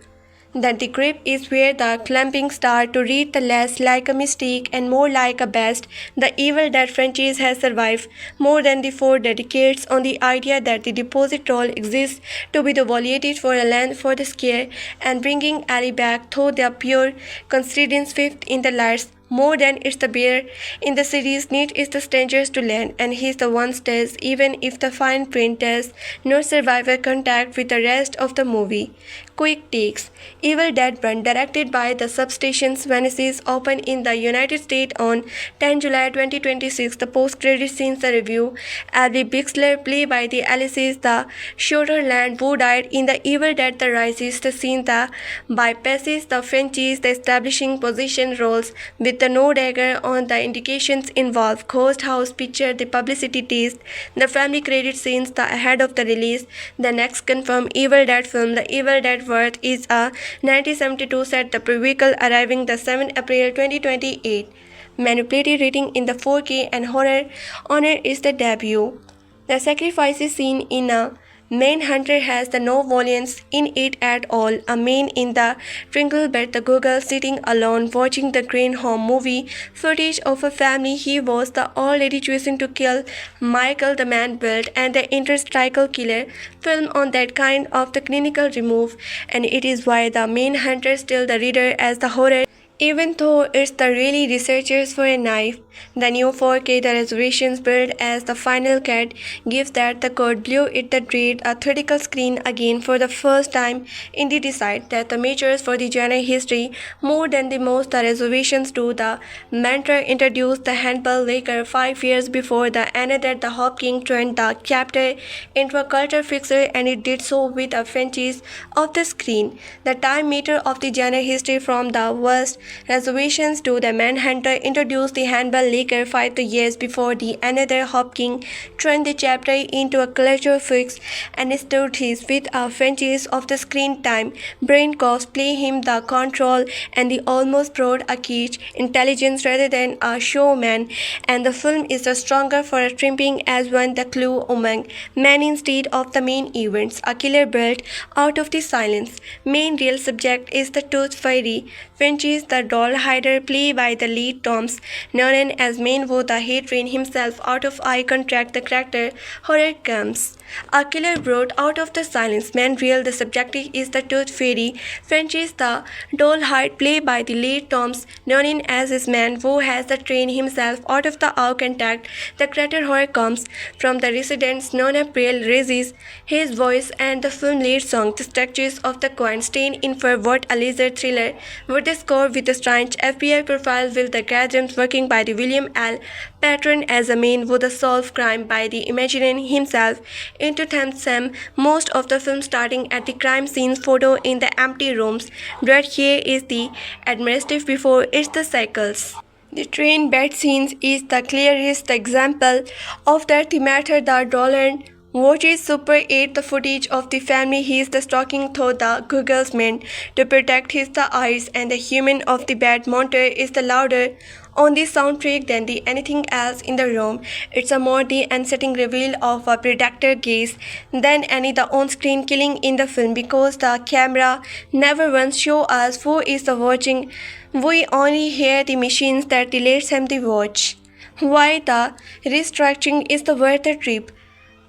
That the grip is where the clumping start to read the less like a mistake and more like a best. The Evil Dead franchise has survived more than the 4 decades on the idea that the deposit roll exists to be the validated for a land for the scare and bringing Ellie back through their pure coincidence fifth in the lights. More than it's the bear in the series need is the strangers to land and he's the one stays even if the fine print does not survive a contact with the rest of the movie. quick takes. Evil Dead 1, directed by the Substations Venices, opened in the United States on 10 July 2026. The post-credit scenes the review. Abby Bixler, played by the Alice's the Shorterland, who died in the Evil Dead The Rises. The scene that bypasses the Frenchies, the establishing position roles with the no dagger on the indications involved. Ghost House picture the publicity taste. The family credit scenes the ahead of the release. The next confirmed Evil Dead film, The Evil Dead Worth, is a 1972 set. The prequel arriving the 7th April 2028. Manipulative rating in the 4K and horror honor is the debut. The sacrifices scene in a Manhunter has the no violence in it at all. A man in the twinkle bed, the Google sitting alone watching the Green Home movie footage of a family he was the already choosing to kill Michael the man built and the interstitial killer film on that kind of the clinical remove, and it is why the Manhunter still the reader as the horror. Even though it's the really researchers for a knife, the new 4K the reservations built as the final cut gives that the code blew it the dread a theatrical screen again for the first time in the decide that the measures for the genre history more than the most the reservations to the mantra introduced the handball laker 5 years before the another the Hopkins turned the chapter into a culture fixer, and it did so with a franchise of the screen. The time meter of the genre history from the worst reservations to the Manhunter introduced the handball laker 5 years before the another Hopkins turned the chapter into a culture fix, and stood his with a franchise of the screen time. Brain cost play him the control and the almost brought a cage intelligence rather than a showman, and the film is the stronger for a tripping as one the clue among men instead of the main events. A killer built out of the silence. Main real subject is the tooth fairy. Franchise the doll hider played by the lead Toms, known as Main Wo the hate train himself out of eye contact the character horror comes. A killer brought out of the silence. Man real the subject is the tooth fairy. Franchise the doll hide played by the lead Toms, known as his man who has the train himself out of the eye contact. The character horror comes from the residents known as April raises his voice, and the film lead song the structures of the coin stain in for what a laser thriller would the score with a strange FBI profile with the graduates working by the William L. Patron as a main would solve crime by the imagining himself into Thamsam. Most of the film starting at the crime scenes photo in the empty rooms. Right here is the administrative before it's the cycles. The train bed scenes is the clearest example of that. The matter the Dolan watches Super 8 the footage of the family he is the stalking through the Google's meant to protect his the eyes, and the human of the bed monitor is the louder on the soundtrack than the anything else in the room. It's a more the unsettling reveal of a predator gaze than any the on-screen killing in the film, because the camera never once show us who is the watching. We only hear the machines that lets him the watch. Why the restructuring is the worth the trip.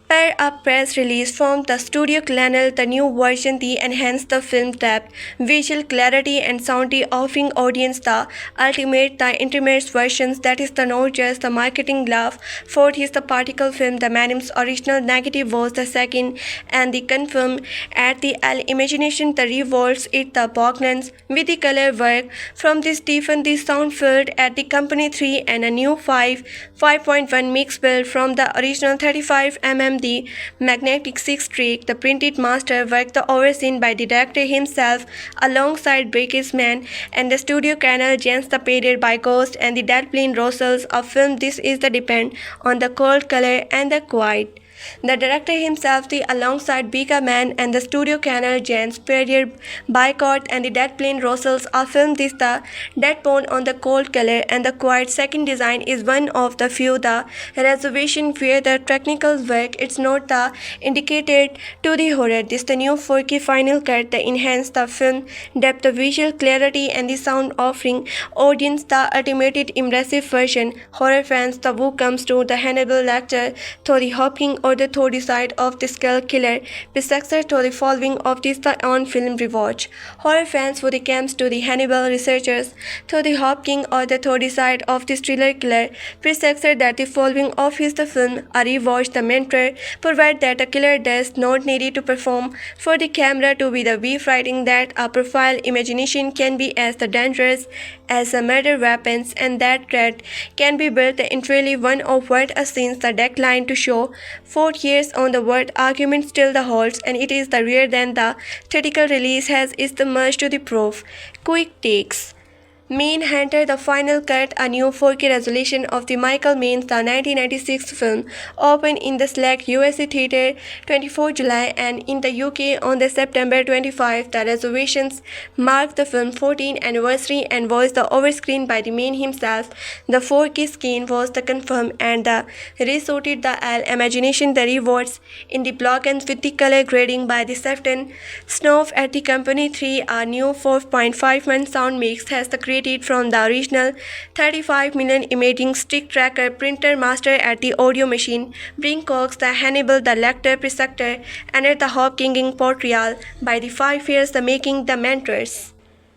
Per a press release from the studio channel, the new version the enhanced the film depth, visual clarity and soundy, offering audience the ultimate the intimate versions that is the not just the marketing love for his the particle film. The Manim's original negative was the second, and the confirm at the imagination the revolves it the Buchanan's with the color work from the Stephen the sound filled at the company 3 and a new 5.1 mix build from the original 35mm the magnetic 6 track, the printed master work the overseen by the director himself alongside Breakers Man and the studio channel Jens the painted by Ghost and the Dead Plane Russells of film. This is the depend on the cold color and the quiet. The director himself, the alongside Buchanan and the studio channel Jens Perrier boycott and the Dead Plane Russells are filmed this the dead bone on the cold color and the quiet. Second design is one of the few the reservation where the technical work it's not the indicated to the horror. This the new 4K final cut the enhance the film depth, the visual clarity and the sound, offering audience the ultimate immersive version. Horror fans the who comes to the Hannibal lecture through the Hopkins or the Deadite of the Skull Killer, precursor to the following of this on-film rewatch. Horror fans for the camps to the Hannibal researchers, to the Hopking or the Deadite of the thriller killer, precursor that the following of his the film, a rewatch the mentor, provide that a killer does not need to perform for the camera to be the beef writing that a profile imagination can be as the dangerous as a murder weapons and that threat can be built entirely one of what a since the decline to show 4 years on the word argument still the holds and it is the rare than the theatrical release has is the merge to the proof. Quick takes. Manhunter, the final cut, a new 4K resolution of the Michael Mann's the 1996 film, opened in the select USA theater 24 July and in the UK on the September 25. The reservations marked the film's 14th anniversary and was the overscreen by the man himself. The 4K screen was the confirmed and the resorted the imagination the rewards in the blockings with the color grading by the Sefton Snow at the Company 3. A new 4.51 sound mix has the created from the original 35 million imaging stick tracker printer master at the audio machine. Bring Cox the Hannibal the Lecter preceptor and at the Hopkinging portrayal by the 5 years the making the mentors.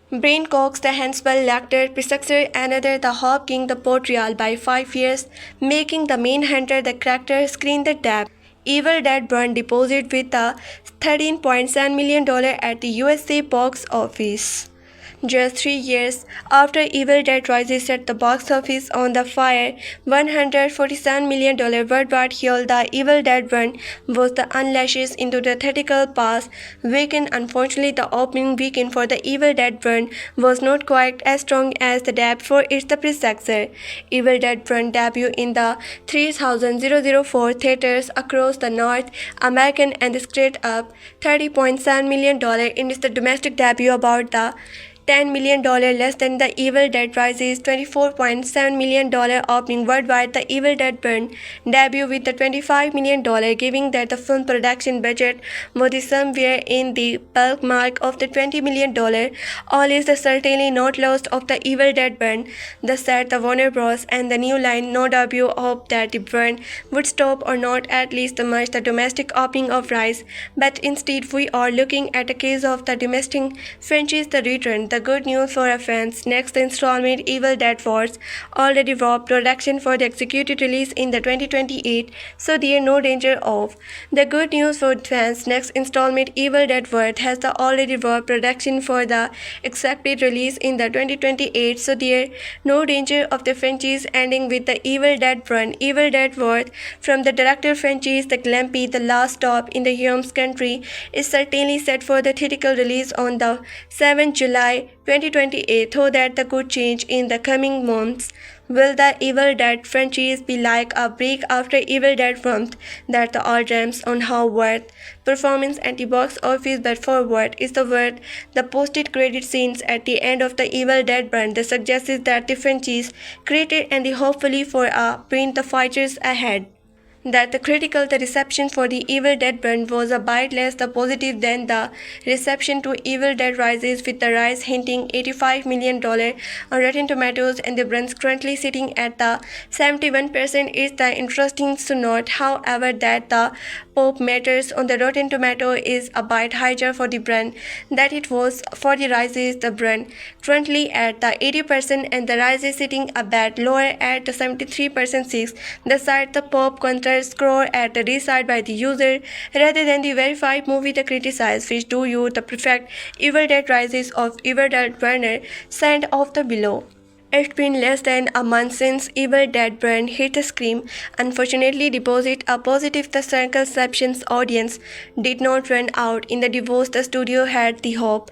Brain Cox the Hannibal Lecter preceptor another the Hopking the portrayal by 5 years making the Manhunter the character screen the depth. Evil Dead Burn deposit with the $13.7 million at the USA box office. Just 3 years after Evil Dead Rises set the box office on the fire, $147 million worldwide haul, the Evil Dead Burn was the unleashes into the theatrical past weekend. Unfortunately, the opening weekend for the Evil Dead Burn was not quite as strong as the debut for its the predecessor. Evil Dead Burn debuted in the 3,004 theaters across the North American and scraped up $30.7 million in its the domestic debut, about the $10 million less than The Evil Dead Rises' $24.7 million opening worldwide. The Evil Dead Burn debut with the $25 million, giving that the film production budget was somewhere in the ballpark of the $20 million. All is certainly not lost of The Evil Dead Burn. The set, the Warner Bros. And the New Line no debut hope that the burn would stop or not at least the much the domestic opening of Rise, but instead we are looking at a case of the domestic franchise the return. The good news for our fans, next installment Evil Dead Wars already wrapped production for the executed release in the 2028, so there no danger of. The good news for fans, next installment Evil Dead Wars has the already wrapped production for the expected release in the 2028, so there no danger of the franchise ending with the Evil Dead Burn. Evil Dead Wars from the director franchise The Glampy, The Last Stop in the Hume's Country, is certainly set for the theatrical release on the 7th July 2028, though that the could change in the coming months. Will the Evil Dead franchise be like a break after Evil Dead month that the all dreams on how worth performance at the box office, but for what is the worth? The posted credit scenes at the end of the Evil Dead Burn that suggests that the franchise created and the hopefully for a print the fighters ahead. That the reception for the Evil Dead Burn was a bit less the positive than the reception to Evil Dead Rises, with the Rise hinting $85 million on Rotten Tomatoes and the Burn's currently sitting at the 71%. It's the interesting to note, however, that the Pope matters on the Rotten Tomato is a bit higher for the Burn that it was for the Rises. The Burn currently at the 80% and the Rise is sitting a bit lower at the 73%. The site the Pope contrast score at the reside by the user rather than the verified movie the criticize, which do you the perfect Evil Dead Rises of Evil Dead Burner send off the below. It's been less than a month since Evil Dead Burn hit the screen. Unfortunately, deposit a positive the circle sections audience did not run out in the divorce. The studio had the hope.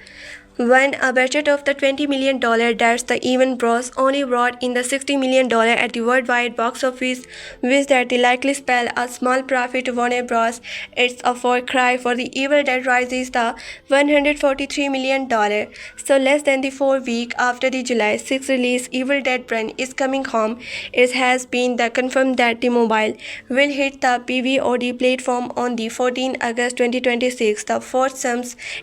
When a budget of the $20 million, that's the even Bros only brought in the $60 million at the worldwide box office, which that the likely spell a small profit to Warner Bros. It's a far cry for the Evil Dead Rises the $143 million. So less than the 4 weeks after the July 6 release, Evil Dead Burn is coming home. It has been confirmed that the mobile will hit the PVOD platform on the 14 August 2026. The fourth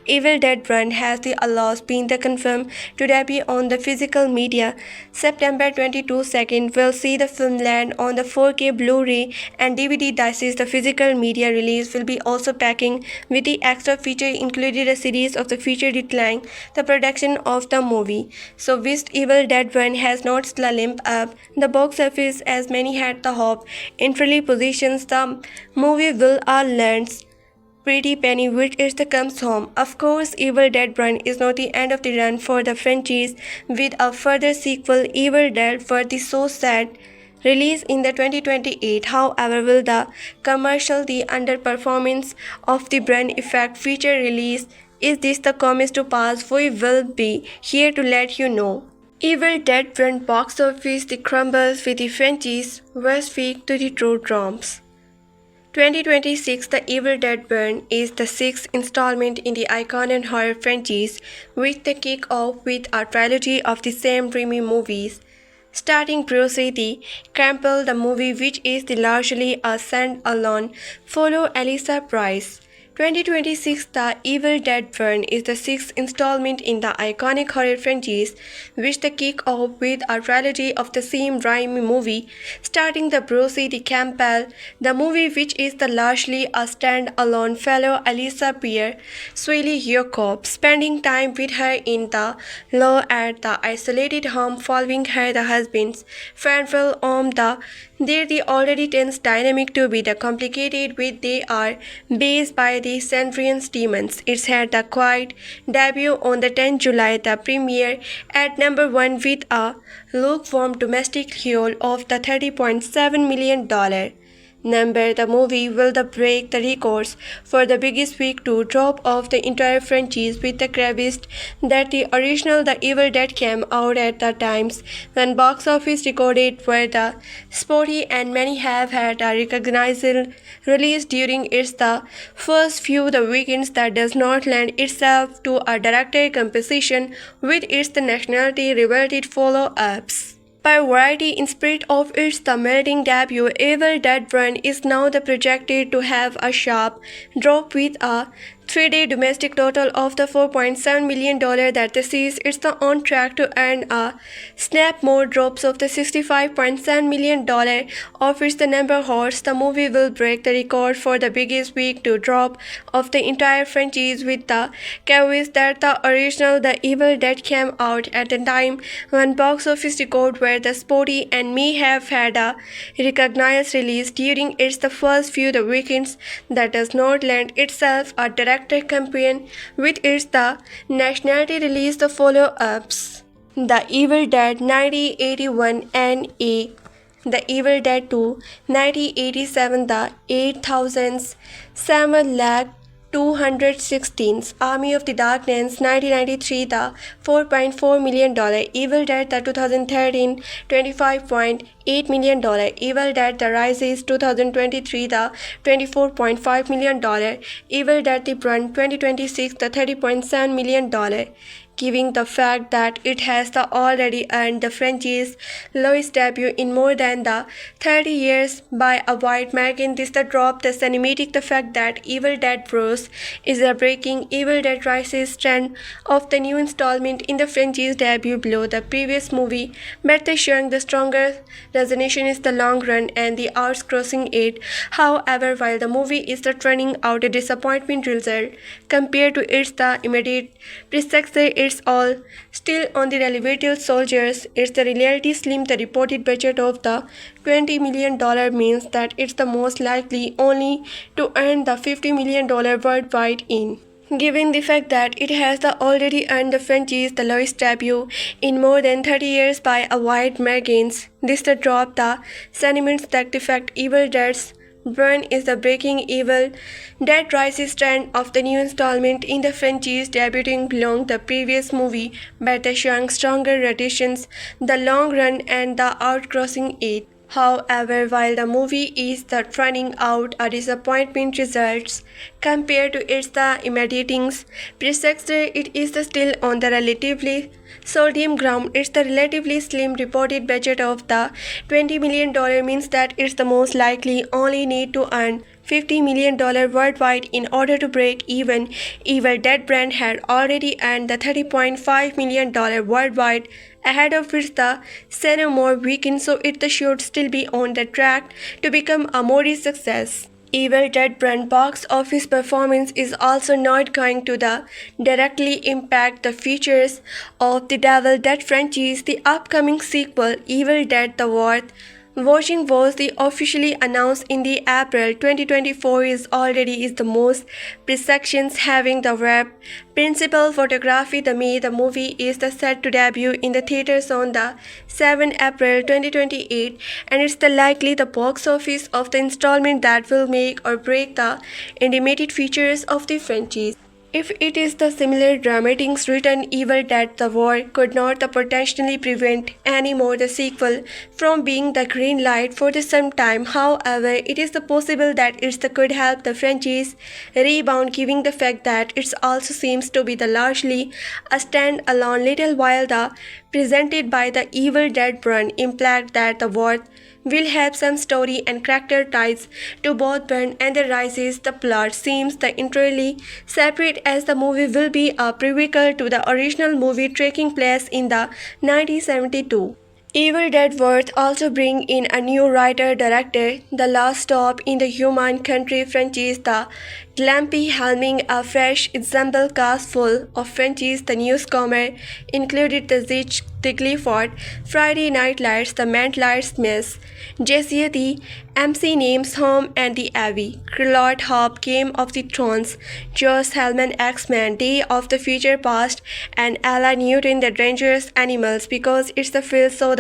Evil Dead Burn has the allowed has been confirmed to debut on the physical media. September 22nd will see the film land on the 4K Blu-ray and DVD discs. The physical media release will be also packing with the extra feature included a series of the feature detailing the production of the movie. So whilst Evil Dead 1 has not slumped up the box office as many had the hope, in early positions the movie will learns pretty penny which is the comes home. Of course, Evil Dead 1 is not the end of the run for the franchise, with a further sequel, Evil Dead for the So Sad, release in the 2028. However, will the commercial, the underperformance of the brand effect feature release? Is this the comes to pass? We will be here to let you know. Evil Dead 1 box office the crumbles with the franchise West Week to the true drums. 2026 The Evil Dead Burn is the sixth installment in the iconic horror franchise, with the kick-off with a trilogy of the Sam Raimi movies. Starting Bruce the Campbell, the movie which is the largely a stand-alone, follow Alyssa Price. 2026 The Evil Dead Burn is the sixth installment in the iconic horror franchise, which the kick off with a trilogy of the same Raimi movie, starting the Bruce the Campbell, the movie which is the largely a stand-alone fellow Alyssa Souheila Yacoub, spending time with her in the law at the isolated home following her the husband's farewell on there the already tense dynamic to be the complicated with they are based by the Sandrian's demons. It's had the quiet debut on the 10th July, the premiere at number 1 with a lukewarm domestic haul of the $30.7 million number. The movie will break the records for the biggest week to drop of the entire franchise, with the caveat that the original The Evil Dead came out at the times when box office recorded were the spotty, and many have had a recognizable release during its the first few the weekends that does not lend itself to a director composition with its the nationality reverted follow-ups. By Variety, in spirit of its the melting debut, Evil Dead 1 is now projected to have a sharp drop with a 3-day domestic total of the $4.7 million that this is it's on track to earn a snap more drops of the $65.7 million of its the number horse. The movie will break the record for the biggest week to drop of the entire franchise, with the caveat that the original The Evil Dead came out at the time when box office record were the spotty and may have had a recognized release during its the first few the weekends that does not lend itself a direct campaign with its the nationality release the follow-ups. The Evil Dead 1981 NA, The Evil Dead 2 1987, The 8000s, 7 lakh 216, Army of the Darkness 1993, the $4.4 million, Evil Dead the 2013 $25.8 million, Evil Dead the Rises 2023, the $24.5 million, Evil Dead the Brunt 2026, the $30.7 million, giving the fact that it has already earned the franchise's lowest debut in more than 30 years by a wide margin. This drop the cinematic the fact that Evil Dead Bruce is breaking Evil Dead Rises trend of the new installment in the franchise debut below the previous movie, but showing the stronger resonation is the long run and the odds crossing it. However, while the movie is turning out a disappointment result compared to its the immediate predecessor, it's all still on the elevated soldiers. It's the reality slim. The reported budget of the $20 million means that it's the most likely only to earn the $50 million worldwide in. Given the fact that it has already earned the franchise the lowest debut in more than 30 years by a wide margin, this drop the sentiments that the fact Evil Dead's Burn is the breaking Evil Dead Rises trend of the new installment in the franchise debuting below the previous movie, but showing stronger rotations, the long run and the outcrossing it. However, while the movie is turning out a disappointment results compared to its the immediate predecessor, it is still on the relatively sodium ground. It's the relatively slim reported budget of the $20 million means that it's the most likely only need to earn $50 million worldwide in order to break even. Evil Dead brand had already earned the $30.5 million worldwide, ahead of which the Xenomorph weekend, so it should still be on the track to become a more success. Evil Dead brand box office performance is also not going to directly impact the features of the Devil Dead franchise. The upcoming sequel, Evil Dead the Worth Watching, was the officially announced in the April 2024 is the most projections having the web principal photography. The movie is set to debut in the theaters on the 7 April 2028, and it's likely the box office of the installment that will make or break the animated features of the franchise. If it is the similar dramatics written Evil Dead the War could not potentially prevent any more the sequel from being the green light for some time. However, it is possible that it could help the franchise rebound, given the fact that it also seems to be largely a stand-alone, little while the presented by the Evil Dead brand implied that the War will have some story and character ties to both brand, and the rises. The plot seems entirely separate, as the movie will be a prequel to the original movie taking place in the 1972. Evil Dead Worth also bring in a new writer-director, the last stop in the Human Country franchise, the Glampy, helming a fresh ensemble cast full of franchise. The newcomer included the Zitch, the Clifford, Friday Night Lights, the Mentlight Smiths, Jesse the MC Names Home, and the Abbey, Lord Hope, Game of the Thrones, Josh Hellman, X-Men, Day of the Future Past, and Ella Newton, the Dangerous Animals. Because it's feel so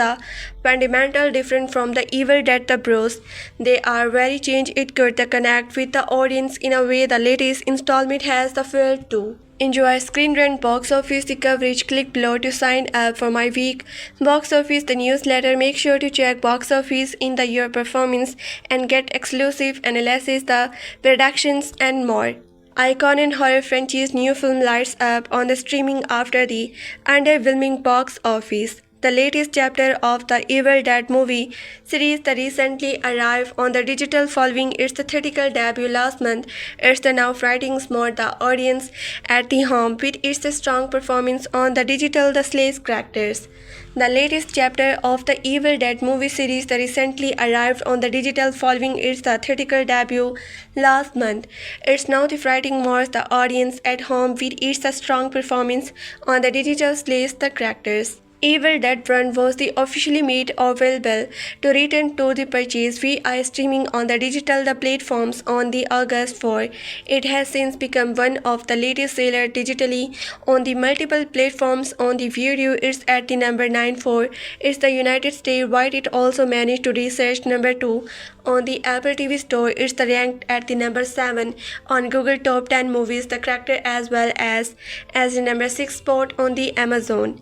fundamental different from the Evil Dead the Bros, they are very changed. It could connect with the audience in a way the latest installment has failed to. Enjoy Screen Rant box office coverage. Click below to sign up for my week box office the newsletter. Make sure to check box office in the year performance and get exclusive analysis, the predictions, and more. Icon and horror franchise new film lights up on the streaming after the underwhelming box office. The latest chapter of the Evil Dead movie series recently arrived on the digital following its theatrical debut last month. It's now frightening more the audience at the home with its strong performance on the digital the slays characters. The latest chapter of the Evil Dead movie series recently arrived on the digital following its theatrical debut last month. It's now frightening more the audience at home with its strong performance on the digital slays the characters. Evil Dead Run was officially made available to return to the purchase via streaming on the digital platforms on the August 4. It has since become one of the latest sellers digitally on the multiple platforms. On the video, it's at the number 94. It's the United States wide. It also managed to research number 2 on the Apple TV Store. It's ranked at the number 7 on Google Top 10 Movies, the character, as well as the number 6 spot on the Amazon.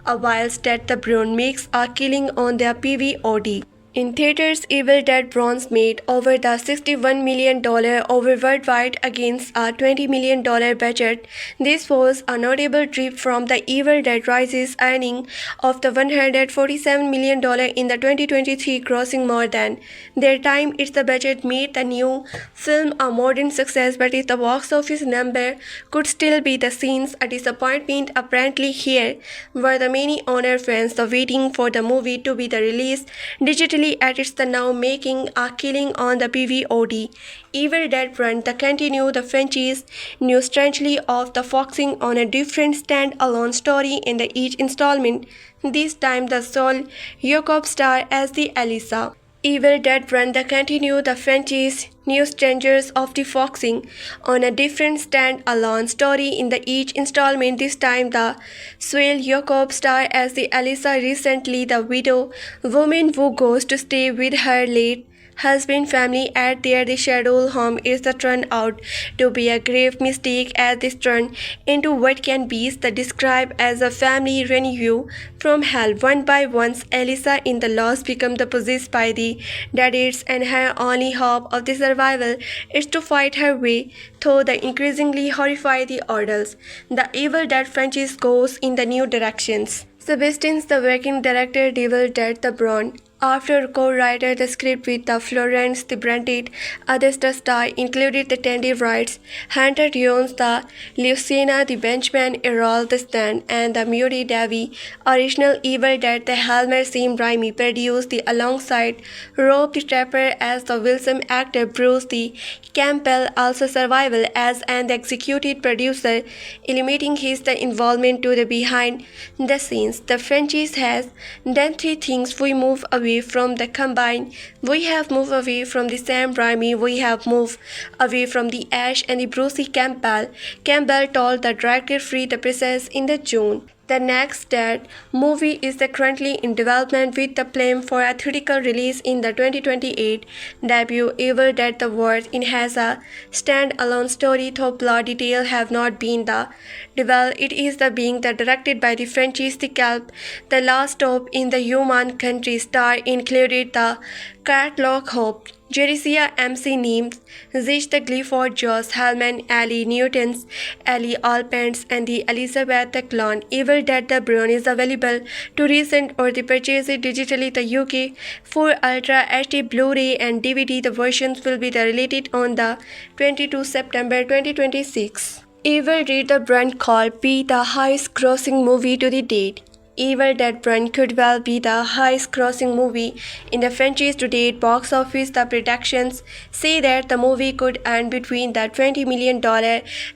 A whilst that the Brown makes a killing on their PVOD. In theaters, Evil Dead Bronze made over the $61 million over worldwide against a $20 million budget. This was a notable trip from the Evil Dead Rises earning of the $147 million in the 2023, grossing more than their time. Its budget made the new film a modern success, but its box office number could still be seen a disappointment. Apparently, here were the many honor fans waiting for the movie to be released digitally at its now making a killing on the PVOD. Evil Dead Run continue the franchise new strangely of focusing on a different stand-alone story in each installment. This time the Souheila Yacoub star as the Elisa. Evil Dead Run continue the franchise new strangers of focusing on a different stand-alone story in each installment. This time the Souheila Yacoub star as the Elisa, recently the widow woman who goes to stay with her late husband family at their scheduled home. Is turned out to be a grave mistake, as this turned into what can be described as a family reunion from hell. One by one, Elisa in the loss become possessed by the Deadites, and her only hope of survival is to fight her way through the increasingly horrifying ordeals. The Evil Dead franchise goes in the new directions. Sebastian's the working director Devil Dead the Brawn After co-writer the script with the Florence the Brandit, others the star included the Tandy Wrights, Hunter Jones, the Luciane, the Benjamin Errol the Stan, and the Murray Davy. Original Evil Dead the Helmer Sam Raimi produced the alongside Rob the Trapper as the Wilson actor Bruce the Campbell, also Survival as an executive producer, limiting his the involvement to the behind the scenes. The franchise has done three things. We move away from the combine, we have moved away from the Sam Raimi, we have moved away from the Ash and the Brucey Campbell. Campbell told the director Free the Process in the June. The next Dead movie is currently in development with the plan for a theatrical release in the 2028 debut. Evil Dead the World in has a stand-alone story, though plot details have not been developed. It is being directed by the franchise The Kelp. The Last Stop in the Human Country star included the Cartlock Hope, Jericia MC Neems, Zish the Clifford Joss Hellman, Ali Newtons, Ali Alpens, and the Elizabeth the Clone. Evil Dead the Brune is available to rent or the purchase it digitally the UK for Ultra HD Blu-ray and DVD. The versions will be released on the 22 September 2026. Evil Dead the Brand called be the highest grossing movie to the date. Evil Dead Brand could well be the highest grossing movie in the franchise to date. Box office the predictions say that the movie could earn between the $20 million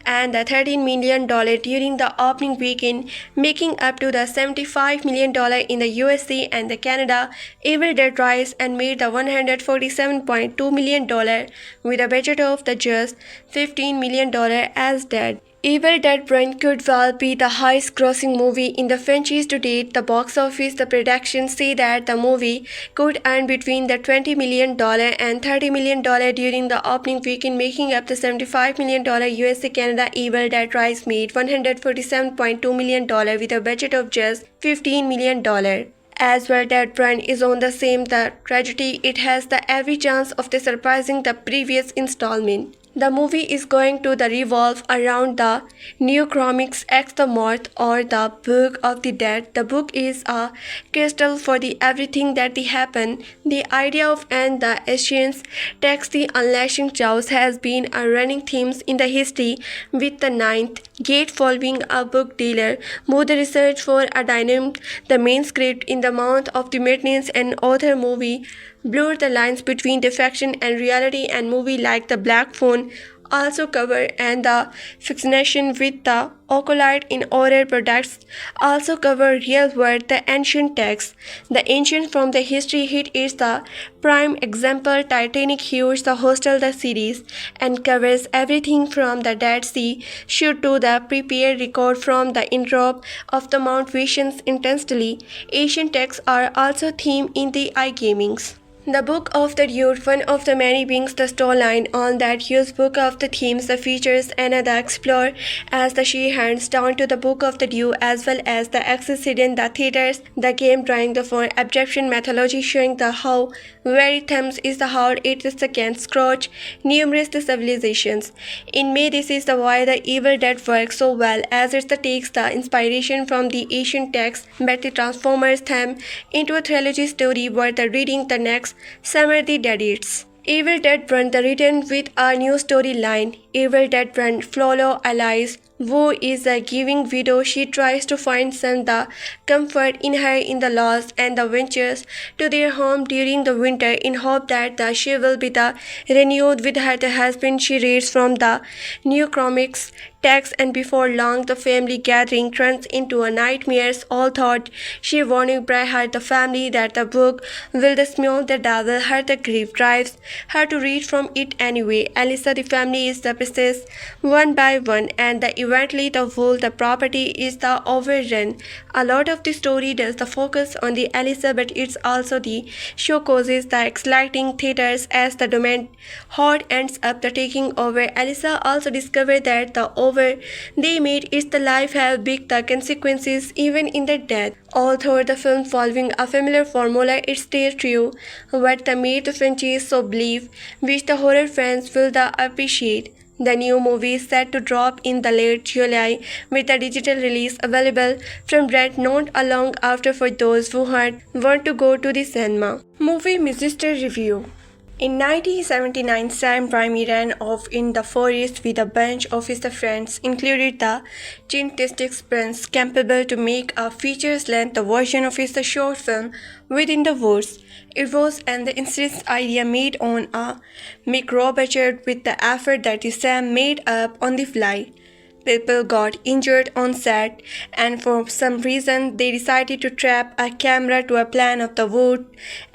and the $13 million during the opening weekend, making up to the $75 million in the USA and the Canada. Evil Dead Rise and made the $147.2 million with a budget of just $15 million as Dead. Evil Dead Brand could well be the highest grossing movie in the franchise to date. The box office the predictions say that the movie could earn between the $20 million and $30 million during the opening weekend, making up the $75 million USA Canada. Evil Dead Rise made $147.2 million with a budget of just $15 million. As well, Dead Brand is on the same tragedy. It has every chance of surpassing the previous installment. The movie is going to revolve around the Necronomicon X the Morth or the Book of the Dead. The book is a crystal for everything that happened. The idea of and the ancients text the unleashing chaos has been a running theme in the history, with the ninth gate following a book dealer moved the research for a dynamic the main script in the month of the madness, and author movie blurred the lines between the fiction and reality, and movie like The Black Phone also cover and the fascination with the occult in horror products also cover real world the ancient texts. The ancient from the history hit is the prime example. Titanic hues the Hostel the series and covers everything from the Dead Sea shoot to the prepared record from the intro of the Mount Visions intensely. Ancient texts are also theme in the iGamings. The Book of the Dead, one of the many beings the storyline on that huge Book of the Themes, the features another explore as she hands down to the Book of the Dead, as well as the access hidden the theaters, the game drawing the for Egyptian mythology, showing the how very themes is the how it is the can scorch numerous the civilizations. In May, this is the why the Evil Dead works so well, as it takes the inspiration from the ancient texts, but the Transformers theme into a trilogy story worth reading the next summer. The Deadites. Evil Dead Brand the written with a new storyline. Evil Dead Brand follow Alice, who is a giving widow. She tries to find some the comfort in her in the loss and the ventures to their home during the winter in hope that she will be renewed with her husband. She reads from the Necronomicon text, and before long the family gathering turns into a nightmare. All thought she warning by her the family that the book will smell the devil. Her the grief drives her to read from it anyway. Alyssa the family is the possessed one by one, and eventually the whole the property is the overrun. A lot of the story does the focus on the Alyssa, but it's also the show causes the exciting theaters as the domain horde ends up the taking over. Alyssa also discovered that the over they made its the life have big the consequences even in the death. Although the film following a familiar formula, it stays true what the made the franchise so believe, which the horror fans will appreciate. The new movie is set to drop in the late July, with the digital release available from Brand not long after for those who want to go to the cinema. Movie Minister Review. In 1979, Sam Raimi ran off in the forest with a bunch of his friends, including the Chintastic Prince, capable to make a feature-length version of his short film Within the Woods. It was an instant idea made on a micro-budget with the effort that Sam made up on the fly. People got injured on set, and for some reason they decided to trap a camera to a plan of the wood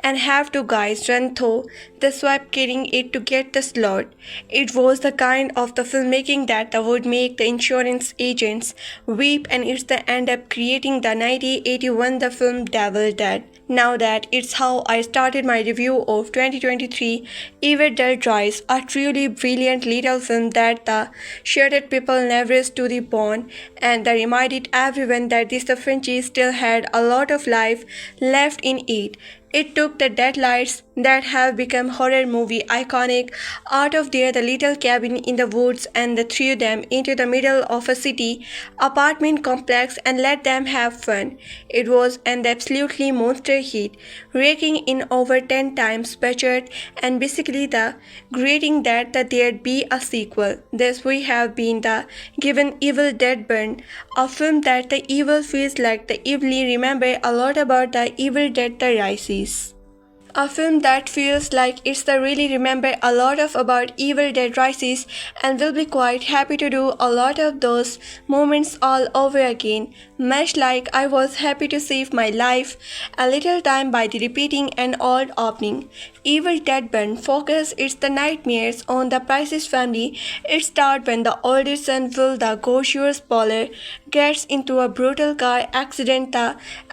and have two guys run through the swamp carrying it to get the slot. It was the kind of the filmmaking that would make the insurance agents weep, and it's the end up creating the 1981 the film Devil Dead. Now that it's how I started my review of 2023 Evil Dead Rise, a truly brilliant little film that the shattered people never to the bone, and that reminded everyone that this franchise still had a lot of life left in it. It took the Deadites that have become horror movie iconic out of their the little cabin in the woods and threw them into the middle of a city apartment complex and let them have fun. It was an absolutely monster hit, raking in over 10 times budget and basically the grading that there'd be a sequel. Thus we have been the given Evil Dead Burn, a film that the evil feels like the evilly remember a lot about the Evil Dead the Rises. A film that feels like it's the really remember a lot of about Evil Dead Rises and will be quite happy to do a lot of those moments all over again, much like I was happy to save my life a little time by the repeating an old opening. Evil Dead Burn focus its the nightmares on the Price's family. It starts when the older son Will the Gaucher's Polar gets into a brutal car accident,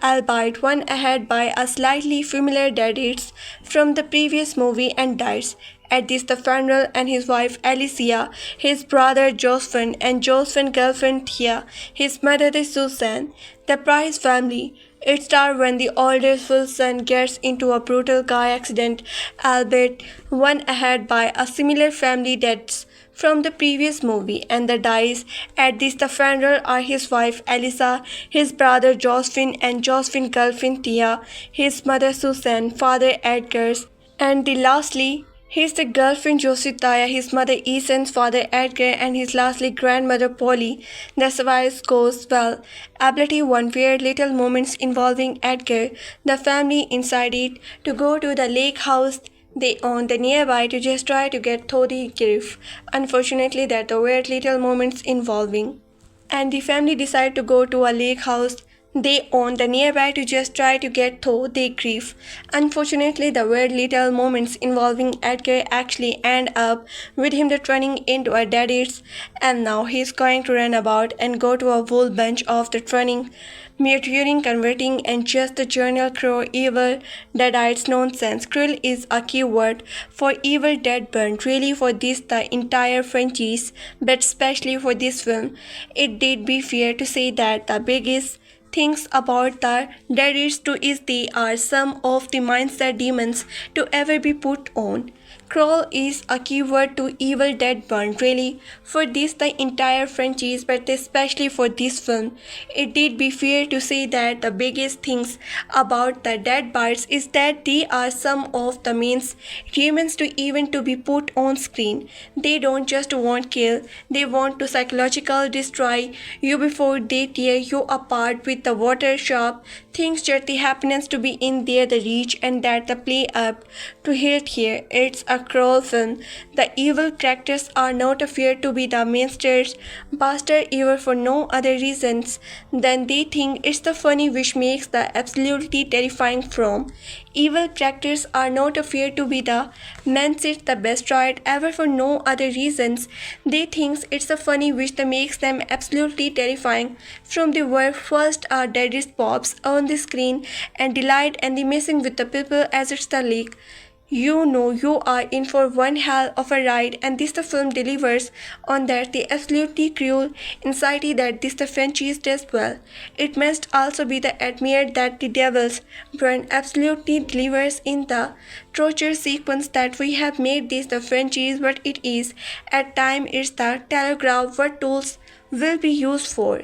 albeit one ahead by a slightly familiar Deadites from the previous movie, and dies. At this the funeral, and his wife Alicia, his brother Josephine, and Josephine's girlfriend Thea, his mother the Susan, the Price family. It starts when the older son gets into a brutal car accident, albeit one ahead by a similar family deaths from the previous movie, and the dies at this the funeral are his wife Elisa, his brother Josephine and Josephine's girlfriend Tia, his mother Susan, father Edgar's, and the lastly his the girlfriend Jositaya, his mother Ethan's, father Edgar, and his lastly grandmother Polly. The survives goes well. Ability one weird little moments involving Edgar, the family inside it, to go to the lake house they own the nearby to just try to get through the grief. Unfortunately, that the weird little moments involving. And the family decide to go to a lake house they own the nearby to just try to get through their grief. Unfortunately, the weird little moments involving Edgar actually end up with him turning into a Deadites, and now he's going to run about and go to a whole bunch of the training, mutilating, converting, and just the journal crew evil Deadites nonsense. Cruel is a key word for Evil Dead Burn, really for this the entire franchise, but especially for this film. It did be fair to say that the biggest things about the Deadites too is they are some of the mindset demons to ever be put on. Crawl is a keyword to Evil Dead Burn, really, for this the entire franchise, but especially for this film. It did be fair to say that the biggest things about the Dead Bites is that they are some of the main humans to even to be put on screen. They don't just want kill, they want to psychological destroy you before they tear you apart with the water sharp things that the happiness to be in there the reach, and that the play up to hit here. It's a cruel film. The evil characters are not afraid to be the mainstays, bastard evil for no other reasons than they think it's the funny, which makes the absolutely terrifying from. Evil characters are not afraid to be the mainstays, the best right ever for no other reasons. They think it's the funny, which makes them absolutely terrifying from the very first our deadest pops on the screen and delight and the messing with the people as it's the leak. You know you are in for one hell of a ride, and this the film delivers on that the absolutely cruel anxiety that this the franchise does well. It must also be the admired that the Devil's Burn absolutely delivers in the torture sequence that we have made this the franchise what it is. At time it's the telegraph what tools will be used for.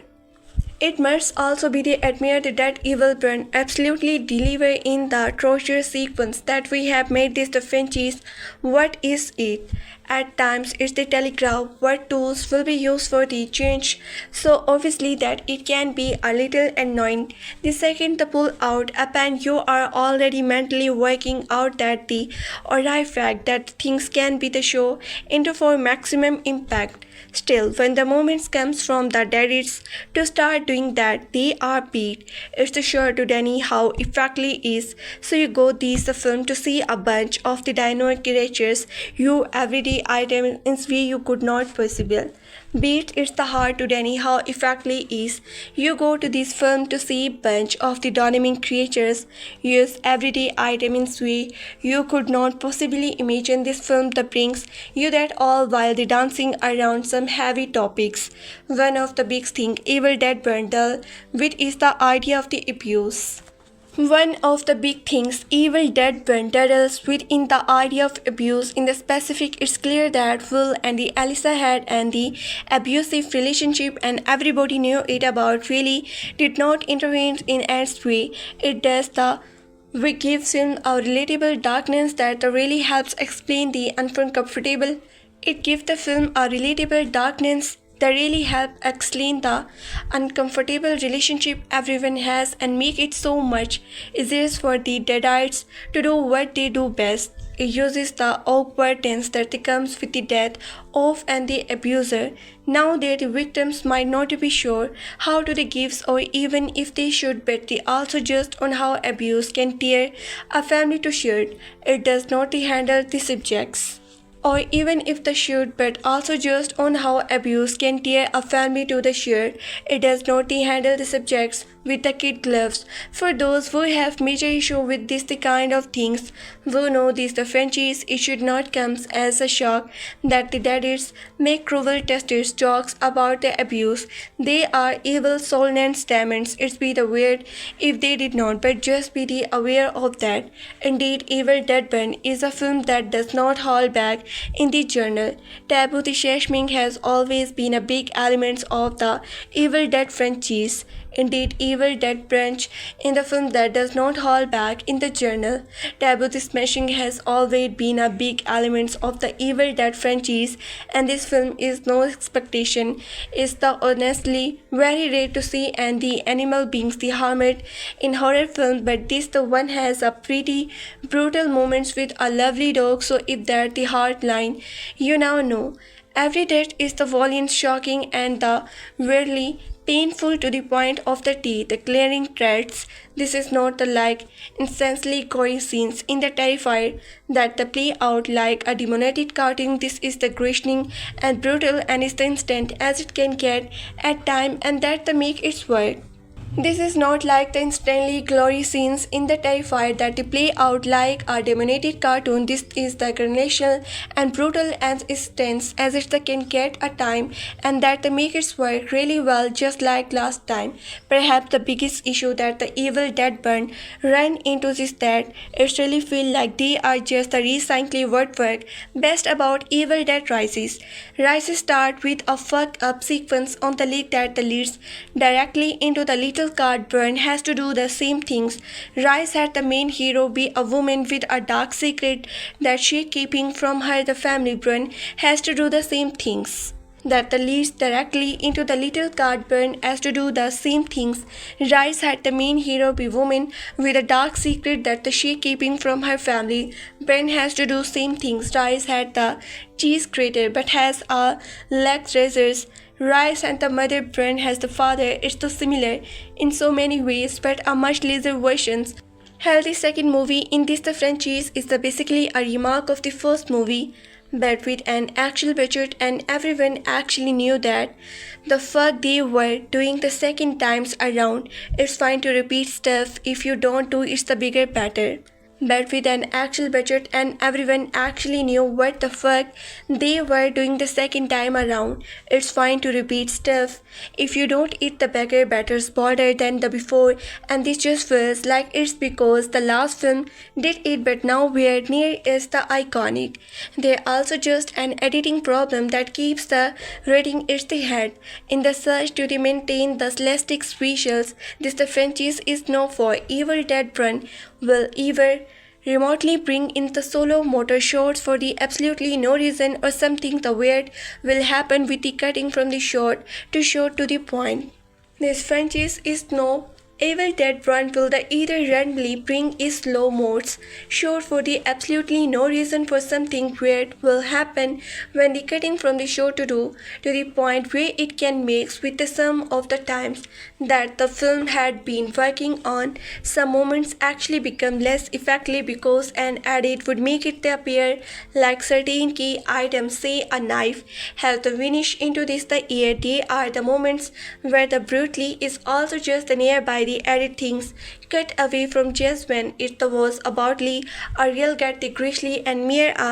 It must also be admired that evil burn absolutely deliver in the torture sequence that we have made this the franchise. What is it? At times it's the telegraph what tools will be used for the change, so obviously that it can be a little annoying. The second the pull out upon you are already mentally working out that the arrive fact that things can be the show into for maximum impact. Still, when the moment comes from the Deadites to start doing that, they are beat. It's sure to Danny how effectively is. So you go these the film to see a bunch of the dino creatures, you everyday item in way you could not possible. Beat it's the hard to Danny how effectively is. You go to this film to see bunch of the dynamic creatures, use everyday item in way you could not possibly imagine this film that brings you that all while the dancing around some heavy topics. One of the big thing Evil Dead bundle which is the idea of the abuse. One of the big things Evil Dead bundles within the idea of abuse in the specific it's clear that Will and the Alyssa had and the abusive relationship and everybody knew it about really did not intervene in its way. It does the we gives him a relatable darkness that really helps explain the uncomfortable. It gives the film a relatable darkness that really help explain the uncomfortable relationship everyone has and make it so much easier for the Deadites to do what they do best. It uses the awkward tense that comes with the death of and the abuser. Now that the victims might not be sure how to the gives or even if they should, but they also just on how abuse can tear a family to shreds. It does not handle the subjects or even if the should, but also just on how abuse can tear a family to the shred. It does not handle the subjects with the kid gloves. For those who have major issue with this the kind of things, who know this the franchise, it should not come as a shock that the Deadites make cruel testers jokes about the abuse. They are evil soul and demons. It's be the weird if they did not, but just be the aware of that. Indeed, Evil Dead Burn is a film that does not hold back in the journal. Taboo the shaming has always been a big element of the Evil Dead franchise. Indeed, Evil Dead branch in the film that does not hold back in the journal. Taboo the smashing has always been a big element of the Evil Dead franchise, and this film is no expectation. It's the honestly very rare to see and the animal beings the harmed in horror film, but this the one has a pretty brutal moments with a lovely dog, so if that the hard line, you now know. Every death is the violent, shocking, and the weirdly painful to the point of the teeth, the glaring threats. This is not the like intensely gory scenes in the Terrified that the play out like a demonic cartoon. This is the gruesome and brutal and is the instant as it can get at time and that the make its work. This is not like the instantly glory scenes in the Terrified that they play out like a demonic cartoon. This is the glacial and brutal and intense as it can get a time and that they make its work really well just like last time. Perhaps the biggest issue that the Evil Dead Burn ran into is that it really feel like they are just the recycling word work best about Evil Dead Rises. Rises start with a fuck up sequence on the lead that leads directly into the little card. Burn has to do the same things. Rise had the main hero be a woman with a dark secret that she keeping from her the family. Burn has to do the same things that leads directly into the little card. Burn has to do the same things. Rise had the main hero be woman with a dark secret that she keeping from her family. Burn has to do same things. Rise had the cheese grater but has a leg razors. Rise and the mother Brand has the father. It's so similar in so many ways, but a much lesser versions. Hell, the second movie in this the franchise is the basically a remark of the first movie, but with an actual budget and everyone actually knew that the fuck they were doing the second times around. It's fine to repeat stuff if you don't do it's the bigger better. but with an actual budget and everyone actually knew what the fuck they were doing the second time around. It's fine to repeat stuff if you don't eat the bigger, better spoiler than the before, and this just feels like it's because the last film did it but now we're near is the iconic. They're also just an editing problem that keeps the rating its the head. In the search to maintain the celestic visuals, this the franchise is known for. Evil Dead Run will either remotely bring in the solo motor shots for the absolutely no reason or something the weird will happen with the cutting from the shot to the point. This franchise is no Evil Dead Run will the either randomly bring a slow modes shot for the absolutely no reason for something weird will happen when the cutting from the show to the point where it can mix with the sum of the times that the film had been working on. Some moments actually become less effective because an edit would make it appear like certain key items, say a knife, have the finish into this the air. They are the moments where the brutally is also just the nearby the added things cut away from just when it was aboutly a real get the grizzly and mere a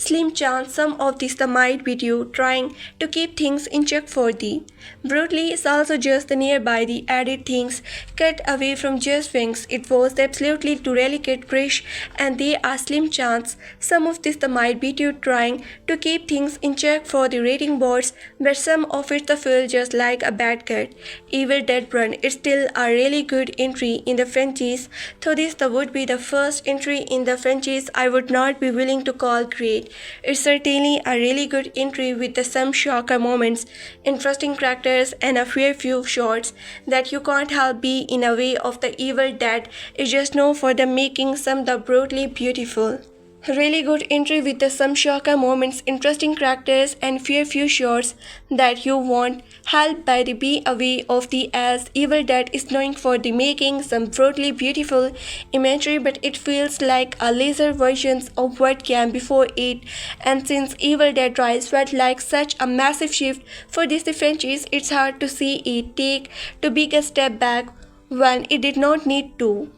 slim chance some of this the might be due trying to keep things in check for the brutally is also just the nearby the added things cut away from just wings. It was absolutely to relicate grish and they are slim chance some of this the might be due trying to keep things in check for the rating boards, but some of it the feel just like a bad cut. Evil Dead Run is still a really good entry in the franchise, though this would be the first entry in the franchise I would not be willing to call great. It's certainly a really good entry with some shocker moments, interesting characters, and a fair few shots that you can't help be in a way of the Evil Dead is just known for the making some the brutally beautiful. Really good entry with some shocker moments, interesting characters, and few shots that you won't help but be aware of the as Evil Dead is known for the making some brutally beautiful imagery, but it feels like a laser versions of what came before it. And since Evil Dead Rise felt like such a massive shift for this franchise, it's hard to see it take too big a step back when it did not need to.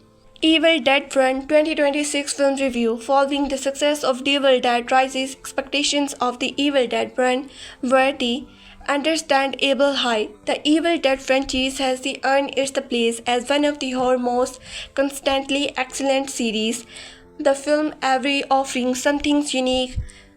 Evil Dead Run 2026 film review. Following the success of The Evil Dead Rises, expectations of The Evil Dead Run were the understandable high. The Evil Dead franchise has earned its place as one of the horror most constantly excellent series. The film every offering something unique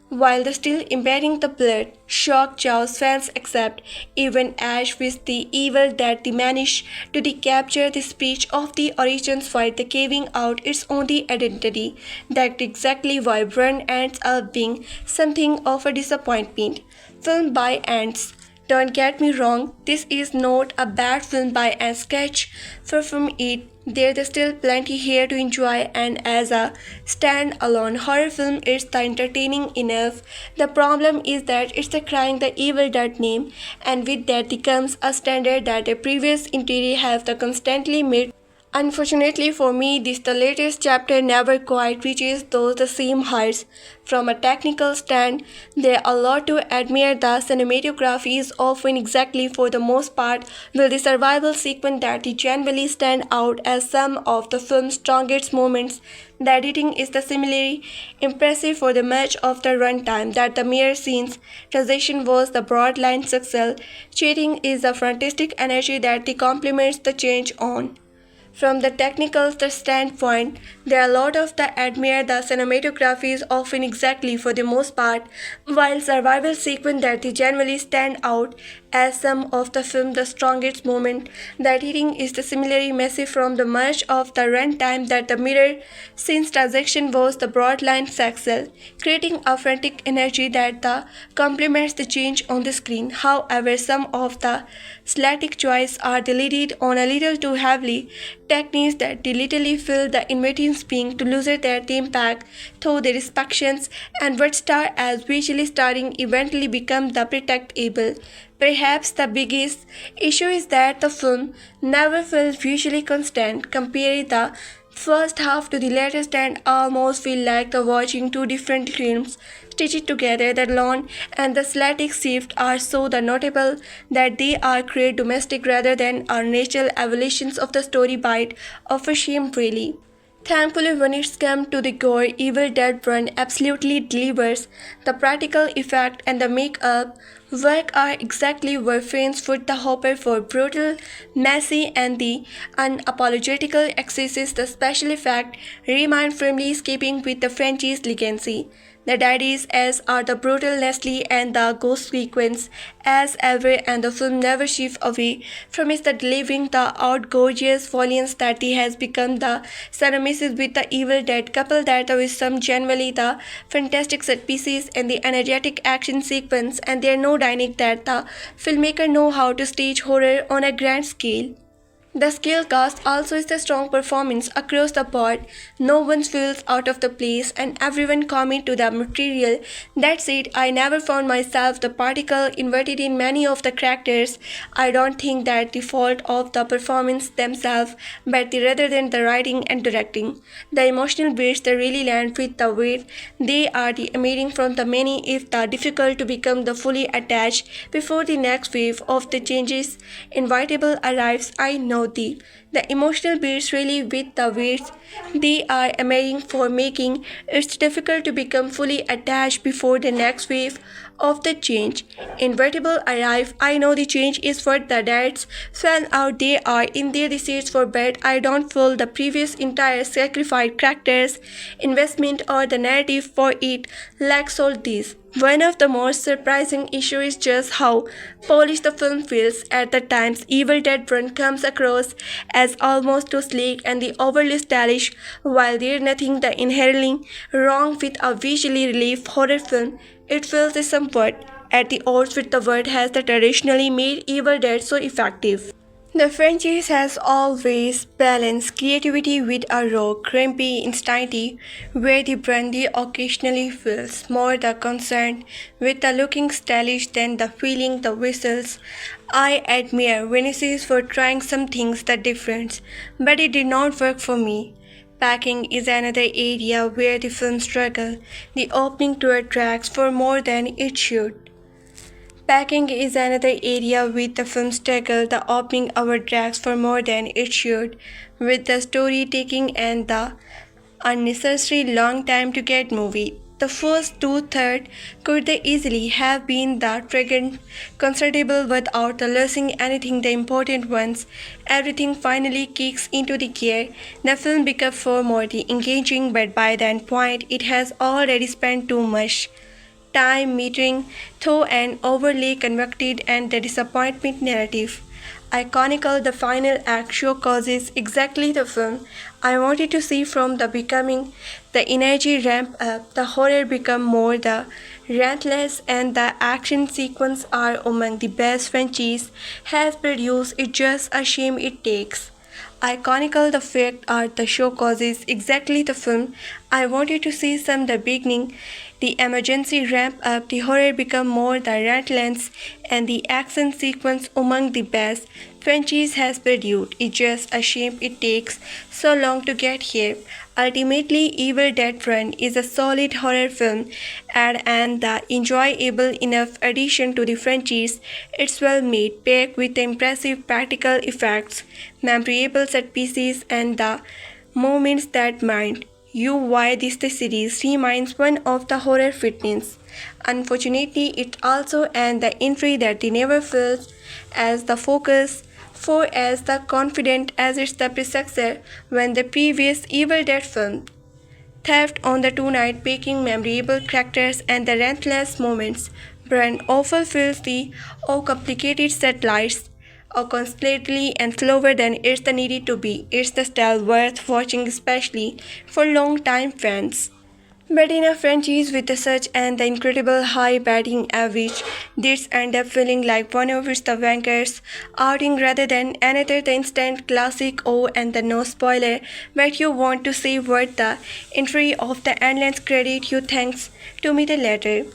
while still embedding the blood, shock Chow's fans accept, even Ash with the Evil Dead they managed to capture the speech of the origins while the carving out its own identity. That's exactly why Run ends up being something of a disappointment. Film by ends. Don't get me wrong, this is not a bad film by any stretch. Far from it, there's still plenty here to enjoy, and as a stand-alone horror film, it's entertaining enough. The problem is that it's crying the Evil Dead name, and with that comes a standard that the previous entry have constantly met. Unfortunately for me, the latest chapter never quite reaches those the same heights. From a technical stand, there are a lot to admire. The cinematography is often exactly for the most part will the survival sequence that generally stand out as some of the film's strongest moments. The editing is similarly impressive for the much of the runtime that the mere scenes transition was the broad line success. Cheating is the fantastic energy that complements the change on. From the technical standpoint, there are a lot of the admire the cinematography is often exactly for the most part, while survival sequence that generally stand out as some of the film the strongest moment. The editing is similarly messy from the much of the runtime that the mirror scenes transaction was the broad line sexual, creating a frantic energy that complements the change on the screen. However, some of the static choices are deleted on a little too heavily. Techniques that literally feel the inmates being to lose their impact through their inspections and what start as visually starring eventually become the predictable. Perhaps the biggest issue is that the film never feels visually constant. Compare the first half to the latest and almost feel like the watching two different films stitched together. The lawn and the static shift are so notable that they are create domestic rather than our natural evolutions of the story bite of a shame really. Thankfully, when it's come to the gore, Evil Dead 1 absolutely delivers. The practical effect and the makeup work are exactly where fans put the hopper for brutal, messy, and the unapologetical excesses. The special effect remain firmly keeping with the franchise legacy. The Deadites as are the brutal Leslie and the ghost sequence as ever, and the film never shifts away from its the delivering the out gorgeous violence that he has become the synonymous with the Evil Dead. Couple that with some generally the fantastic set pieces and the energetic action sequence, and there no denying that the filmmaker know how to stage horror on a grand scale. The skill cast also is a strong performance across the board. No one feels out of the place and everyone commit to the material. That said, I never found myself the particle inverted in many of the characters. I don't think that the fault of the performance themselves, but rather than the writing and directing. The emotional beats that really land with the weight, they are the emitting from the many if the difficult to become the fully attached before the next wave of the changes inevitable arrives. I know the emotional beats really with the weights they are emitting for making it's difficult to become fully attached before the next wave of the change inevitable arrive. I know the change is for the dads fan out they are in their seats for bed. I don't feel the previous entire sacrificed characters investment or the narrative for it lacks all these. One of the most surprising issues is just how polished the film feels. At the times, Evil Dead 1 comes across as almost too sleek and the overly stylish, while there's nothing the inherently wrong with a visually relief horror film. It feels somewhat at the odds with the word has the traditionally made Evil Dead so effective. The franchise has always balanced creativity with a raw, crimpy intensity, where the brandy occasionally feels more the concern with the looking stylish than the feeling the whistles. I admire Venice for trying some things that different, but it did not work for me. Packing is another area where the film struggle. The opening tour tracks for more than it should. Packing is another area with the film struggle. The opening hour drags for more than it should, with the story taking and the unnecessary long time to get movie. The first two-thirds could they easily have been the trigger considerable without the losing anything the important ones. Everything finally kicks into the gear. The film becomes far more engaging, but by that point it has already spent too much time metering through an overly convicted and the disappointment narrative. Iconical, the final act show causes exactly the film I wanted to see from the becoming. The energy ramp up, the horror become more the relentless, and the action sequence are among the best franchise has produced. It's just a shame it takes. Iconical, the fact art the show causes exactly the film I wanted to see from the beginning. The emergency ramp up, the horror become more the relentless, and the action sequence among the best franchise has produced. It's just a shame it takes so long to get here. Ultimately, Evil Dead 1 is a solid horror film and the enjoyable enough addition to the franchise. It's well made, packed with impressive practical effects, memorable set pieces, and the moments that mind you why this the series remains one of the horror fitness. Unfortunately, it also and the entry that they never feels as the focus for as the confident as its the predecessor when the previous Evil Dead film. Theft on the two-night picking memorable characters and the relentless moments. Brand awful feels the complicated set lights constantly and slower than it's the needed to be. It's the style worth watching especially for long-time fans. But in a franchise with such and the incredible high batting average, this end up feeling like one of its the wankers outing rather than another the instant classic. Oh, and the no spoiler, but you want to see what the entry of the endless credit you thanks to me the latter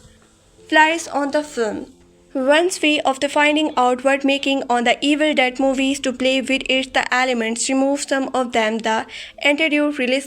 flies on the film. One's way of the finding out what making on the Evil Dead movies to play with its the elements, remove some of them, the introduce release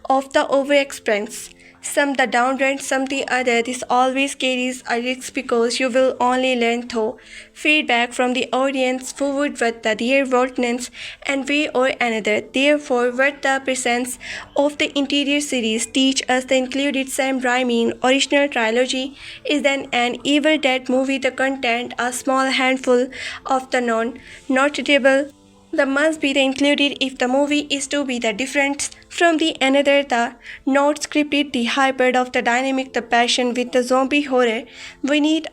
of the overexpress some the downtrend, some the other. This always carries a risk because you will only learn through feedback from the audience who would what their votes and way or another. Therefore, what the presence of the interior series teach us the included Sam Raimi original trilogy is then an Evil Dead movie. The content a small handful of the non-notable the must be the included if the movie is to be the different from the another the not scripted the hybrid of the dynamic the passion with the zombie horror we need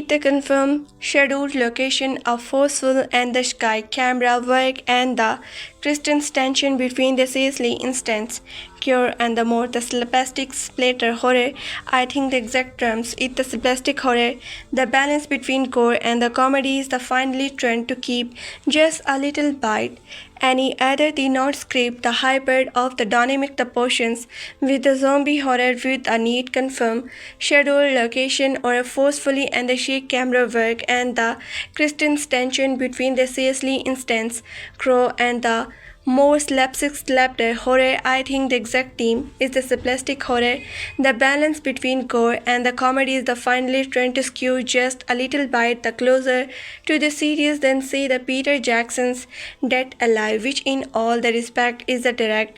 the confirmed scheduled location of forceful and the sky camera work and the Kristen's tension between the seriously instance cure and the more the slapstick splatter horror. I think the exact terms is the slapstick horror. The balance between gore and the comedy is the finally trend to keep just a little bite. Any other the not script the hybrid of the dynamic the portions with the zombie horror with a neat confirmed schedule location or a forcefully and the shake camera work and the Kristen's tension between the seriously instance crow and the more slapstick slapper horror. I think the exact theme is the slapstick horror. The balance between gore and the comedy is the finally trying to skew just a little bit the closer to the serious than say the Peter Jackson's Dead Alive, which in all the respect is the direct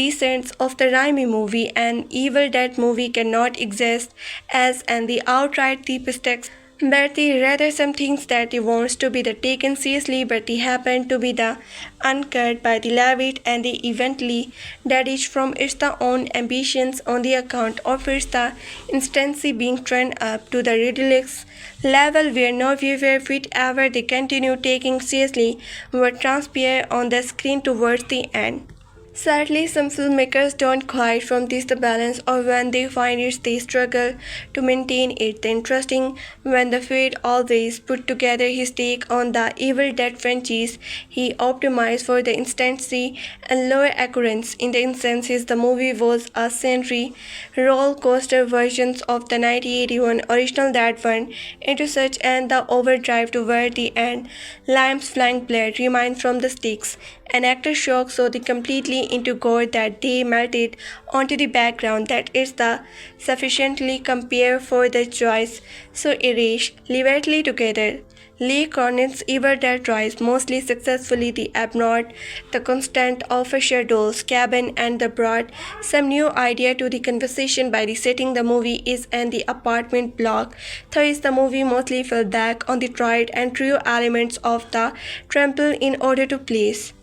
descent of the Raimi movie. An Evil Dead movie cannot exist as and the outright text but the rather some things that he wants to be the taken seriously but they happen to be the uncut by the Levitt and the eventually that is from its the own ambitions on the account of its the instancy being turned up to the ridiculous level where no viewer would ever they continue taking seriously what transpire on the screen towards the end. Sadly, some filmmakers don't quite from this the balance or when they find it they struggle to maintain it. The interesting when the Fate always put together his take on the Evil Dead franchise, he optimized for the instancy and lower occurrence. In the instances, the movie was a scenery roller coaster versions of the 1981 original that went into such and the overdrive toward the end. Lime's flying blade remained from the sticks. An actor shock so the completely into gore that they melted onto the background that is the sufficiently compare for the choice so erase liberally together. Lee Cronin's Evil Dead tries mostly successfully the abnormal, the constant of a shadow's cabin and the brought some new idea to the conversation by the setting the movie is in the apartment block. Thus the movie mostly fell back on the tried and true elements of the trample in order to place.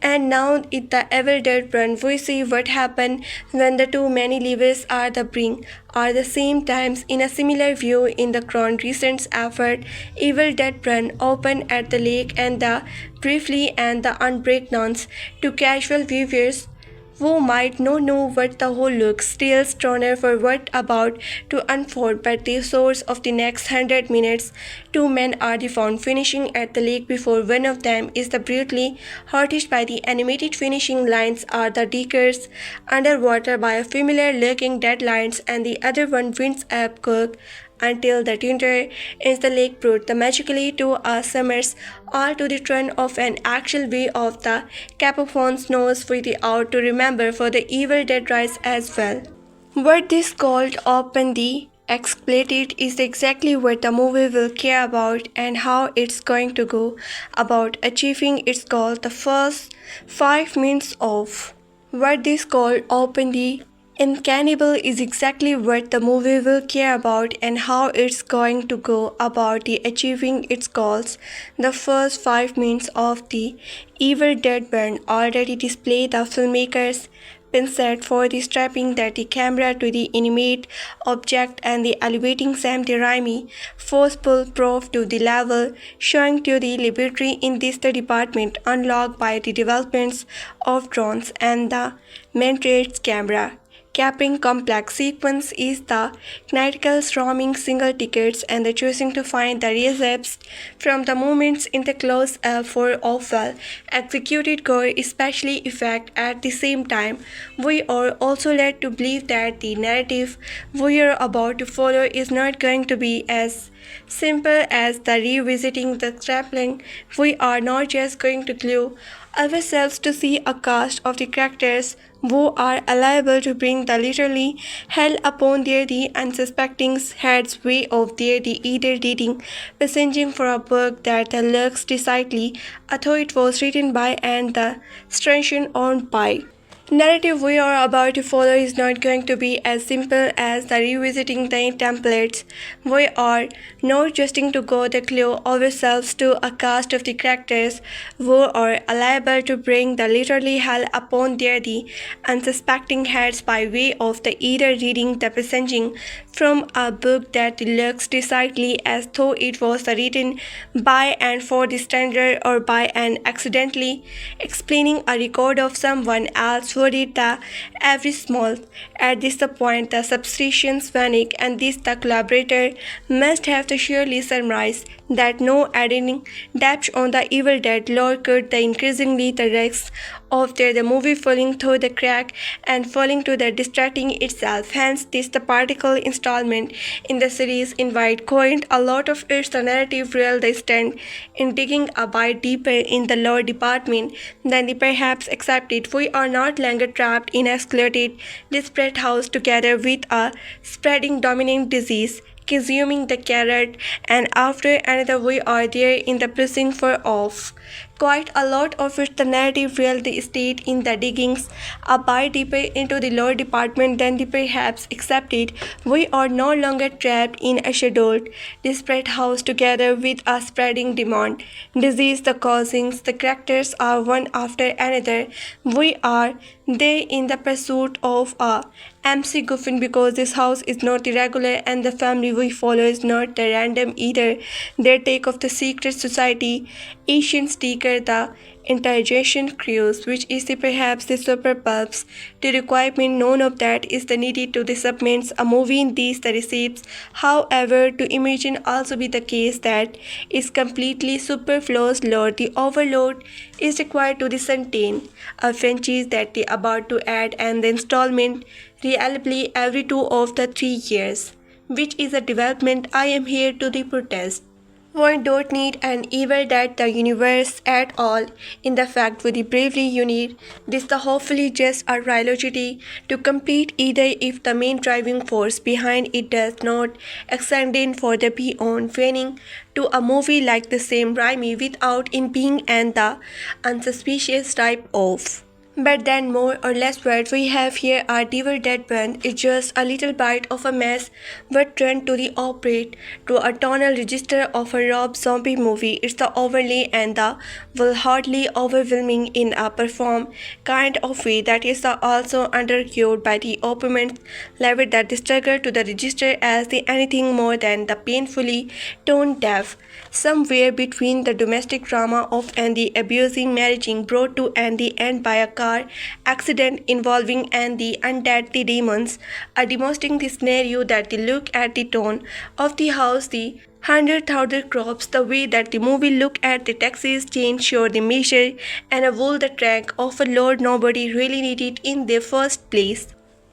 And now in the Evil Dead run, we see what happened when the too many levers are the bring are the same times in a similar view in the Crown recent effort. Evil Dead run open at the lake and the briefly and the unbreakdowns to casual viewers who might not know what the whole looks still stronger for what about to unfold, but the source of the next 100 minutes, two men are found finishing at the lake before one of them is the brutally hurted by the animated finishing lines are the diggers underwater by a familiar looking deadlines and the other one winds up cook until the tinter is the lake brought the magically to a summers all to the turn of an actual way of the Capophone's nose for the out to remember for the Evil Dead rise as well. What this called open the expletive is exactly what the movie will care about and how it's going to go about achieving its goal the first 5 minutes of what this called open the Cannibal is exactly what the movie will care about and how it's going to go about the achieving its goals. The first 5 minutes of the Evil Dead burn already display the filmmakers pincet for the strapping that the camera to the inanimate object and the elevating Sam Raimi forceful proof to the level, showing to the laboratory in this the department unlocked by the developments of drones and the Mentrade's camera. Capping complex sequence is the critical storming single tickets and the choosing to find the receipts from the moments in the close-up for of well executed gore especially effect at the same time. We are also led to believe that the narrative we are about to follow is not going to be as Simple as the revisiting the grappling, we are not just going to glue ourselves to see a cast of the characters who are liable to bring the literally hell upon their the unsuspecting heads way of their the either reading, passaging for a book that the looks decidedly, although it was written by and the strengthened on by. Narrative we are about to follow is not going to be as simple as the revisiting the templates. We are not just to go the clue ourselves to a cast of the characters who are liable to bring the literally hell upon their the unsuspecting heads by way of the either reading the passaging from a book that looks decidedly as though it was written by and for the stranger or by and accidentally explaining a record of someone else who did the every small. At this point the substitutions panic and this the collaborator must have to surely surmise that no adding depth on the evil dead lore could the increasingly the risks of the movie falling through the crack and falling to the distracting itself. Hence, this the particle installment in the series invite quite a lot of its narrative real they stand in digging a bit deeper in the lore department than they perhaps accepted. We are not longer trapped in a escalated, disparate house together with a spreading dominant disease consuming the carrot, and after another we are there in the pressing for off. Quite a lot of it the narrative real estate in the diggings a bit deeper into the lore department than they perhaps accepted. We are no longer trapped in a scheduled, disparate house together with a spreading demand. Disease the causings, the characters are one after another. We are there in the pursuit of a MC Guffin because this house is not irregular and the family we follow is not the random either. Their take of the secret society, Asian sticker, the interrogation crews, which is the perhaps the super pulps. The requirement none of that is the needed to the submits a movie in these the receipts. However, to imagine also be the case that is completely superfluous lore. The overload is required to the contain a franchise that they about to add and the installment reliably every 2 of the 3 years, which is a development I am here to the protest. We don't need an evil that the universe at all. In the fact with the bravely you need this the hopefully just a trilogy to complete either if the main driving force behind it does not extend in for the beyond training to a movie like the same Raimi without in being and the unsuspicious type of. But then more or less what we have here are Devil Dead Band is just a little bite of a mess but turned to the operate to a tonal register of a Rob Zombie movie. It's the overlay and the will hardly overwhelming in a perform kind of way that is also undercued by the opponent's level that the struggle to the register as the anything more than the painfully tone deaf. Somewhere between the domestic drama of and the abusing marrying brought to and the end by a car accident involving and the undead the demons are demonstrating the scenario that they look at the tone of the house, the 100,000 crops, the way that the movie look at the Texas chain sure the measure and a wool the track of a lord nobody really needed in the first place.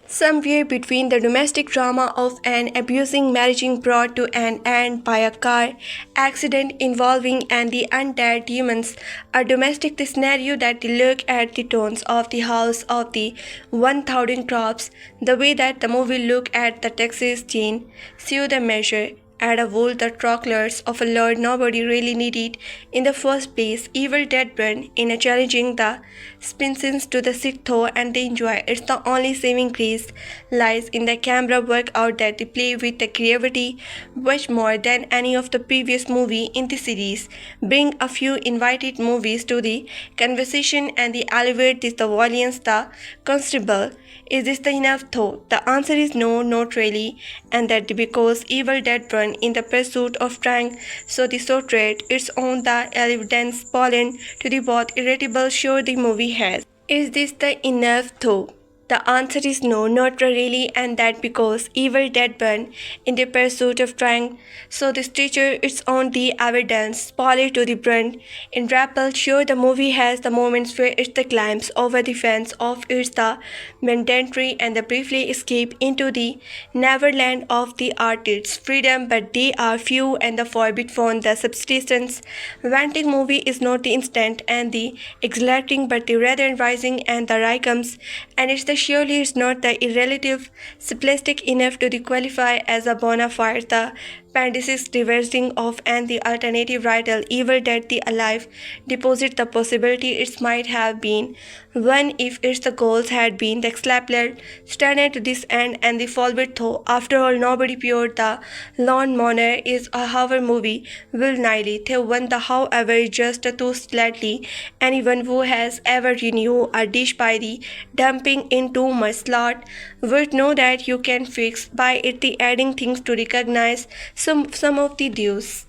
Somewhere between the domestic drama of an abusing marrying brought to an end by a car accident involving and the undead demons, a domestic the scenario that they look at the tones of the house of the 1,000 crops, the way that the movie look at the Texas chain, sew the measure, add a wool the trocklers of a lord nobody really needed in the first place. Evil Dead Burn in a challenging the spinsins to the sit though and they enjoy. It's the only saving grace lies in the camera work out that they play with the creativity much more than any of the previous movie in the series. Bring a few invited movies to the conversation and the elevate this the audience the constable. Is this the enough though? The answer is no, not really, and that because Evil Dead Burn in the pursuit of trying so the sorted its own the evidence pollen to the both irritable sure the movie has. Is this the enough though? The answer is no, not really, and that because Evil Dead burn in the pursuit of trying so this teacher its own the evidence, spoiler to the brand. In Rappel, sure the movie has the moments where it's the climbs over the fence of it's the mandatory and the briefly escape into the neverland of the artist's freedom, but they are few and the far between the subsistence. Wanting movie is not the instant and the exhilarating, but the rather rising and the ricums, and it's the surely is not the irrelative simplistic enough to qualify as a bona fide the Pandis's reversing of and the alternative title Evil Dead the Alive deposit the possibility it might have been one if its the goals had been the exemplar standard to this end and the followed though after all nobody pure the lawn mourner is a horror movie will nightly the one the however just too slightly anyone who has ever renewed a dish by the dumping in too much slot would know that you can fix by it the adding things to recognize some of the dues.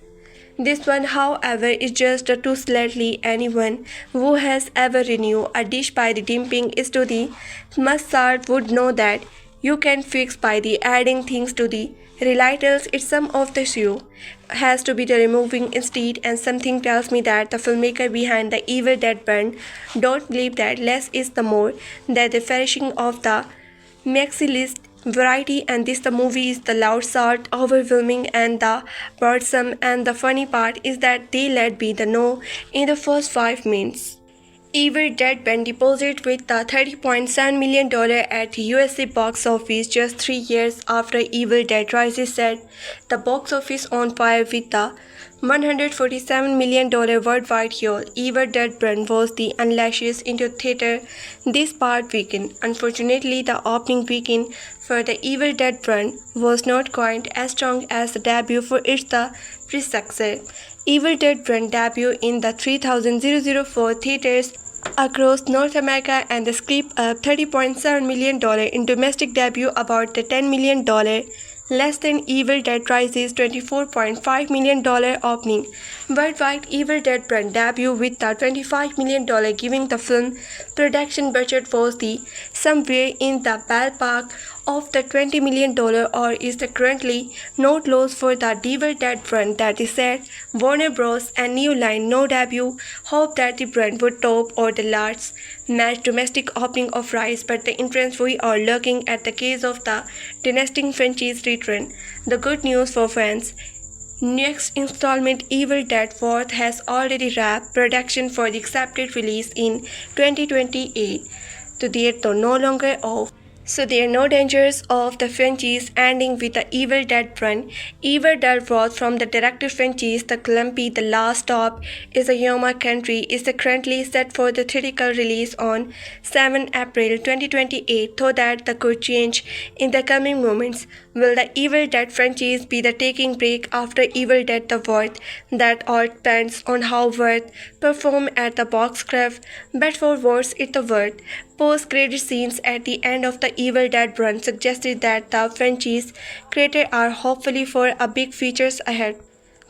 This one, however, is just too slightly anyone who has ever renewed a dish by the dipping is to the mustard would know that you can fix by the adding things to the relatals. It's some of the shoe has to be the removing instead, and something tells me that the filmmaker behind the Evil Dead burn don't believe that less is the more, that the flourishing of the maxi list variety, and this the movie is the loud sort overwhelming and the boresome, and the funny part is that they let be the no in the first 5 minutes. Evil Dead Ben deposited with the $30.7 million at the USA box office just 3 years after Evil Dead Rises set the box office on fire with the $147 million worldwide haul. Evil Dead Burn was the unleashes into theater this past weekend. Unfortunately, the opening weekend for the Evil Dead Burn was not quite as strong as the debut for its the predecessor. Evil Dead Burn debuted in the 3,004 theaters across North America and the script up $30.7 million in domestic debut, about the $10 million less than Evil Dead Rises' $24.5 million opening. Worldwide, Evil Dead Burn debuted with the $25 million, giving the film production budget was the somewhere in the ballpark of the $20 million, or is the currently not loss for the Evil Dead Burn. That is said, Warner Bros. And New Line No debut hope that the brand would top or the large match domestic opening of Rise, but the entrance we are looking at the case of the dynastic franchise return. The good news for fans. Next installment Evil Dead 4th has already wrapped production for the accepted release in 2028. So they are no longer off. So there are no dangers of the franchise ending with the Evil Dead run. Evil Dead was from the director franchise The Clumpy. The Last Stop is a Yoma country is currently set for the theatrical release on 7 April 2028, though that could change in the coming moments. Will the Evil Dead franchise be the taking break after Evil Dead the Worth? That all depends on how Worth perform at the box craft, but for Worth it the Worth. Post-credit scenes at the end of the Evil Dead run suggested that the franchise creators are hopefully for a big features ahead.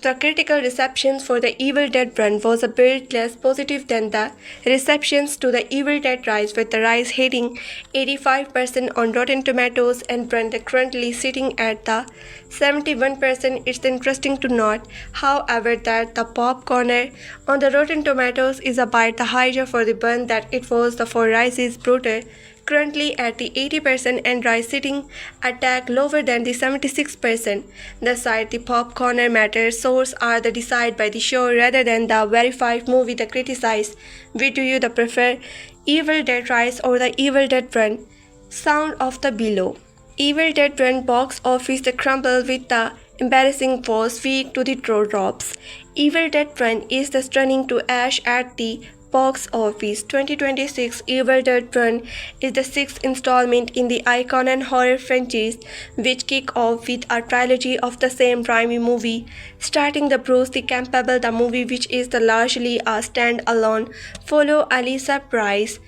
The critical reception for the Evil Dead run was a bit less positive than the receptions to the Evil Dead Rise, with the Rise hitting 85% on Rotten Tomatoes and Brand currently sitting at the 71%. It's interesting to note, however, that the popcorner on the Rotten Tomatoes is a bit higher for the Burn that it was the for Rise's Brutal, currently at the 80% and Rise sitting a tag lower than the 76%. The site the popcorner matters source are the decided by the show rather than the verified movie the criticize. Which do you the prefer, Evil Dead Rise or the Evil Dead Run? Sound of the below. Evil Dead Run box office the crumble with the embarrassing first week to the drops. Evil Dead Run is the stunning to ash at the box office. 2026 Evil Dead Run is the 6th installment in the icon and horror franchise, which kick off with a trilogy of the same Raimi movie, starting the Bruce the Campbell the movie, which is the largely a stand-alone follow Alyssa Price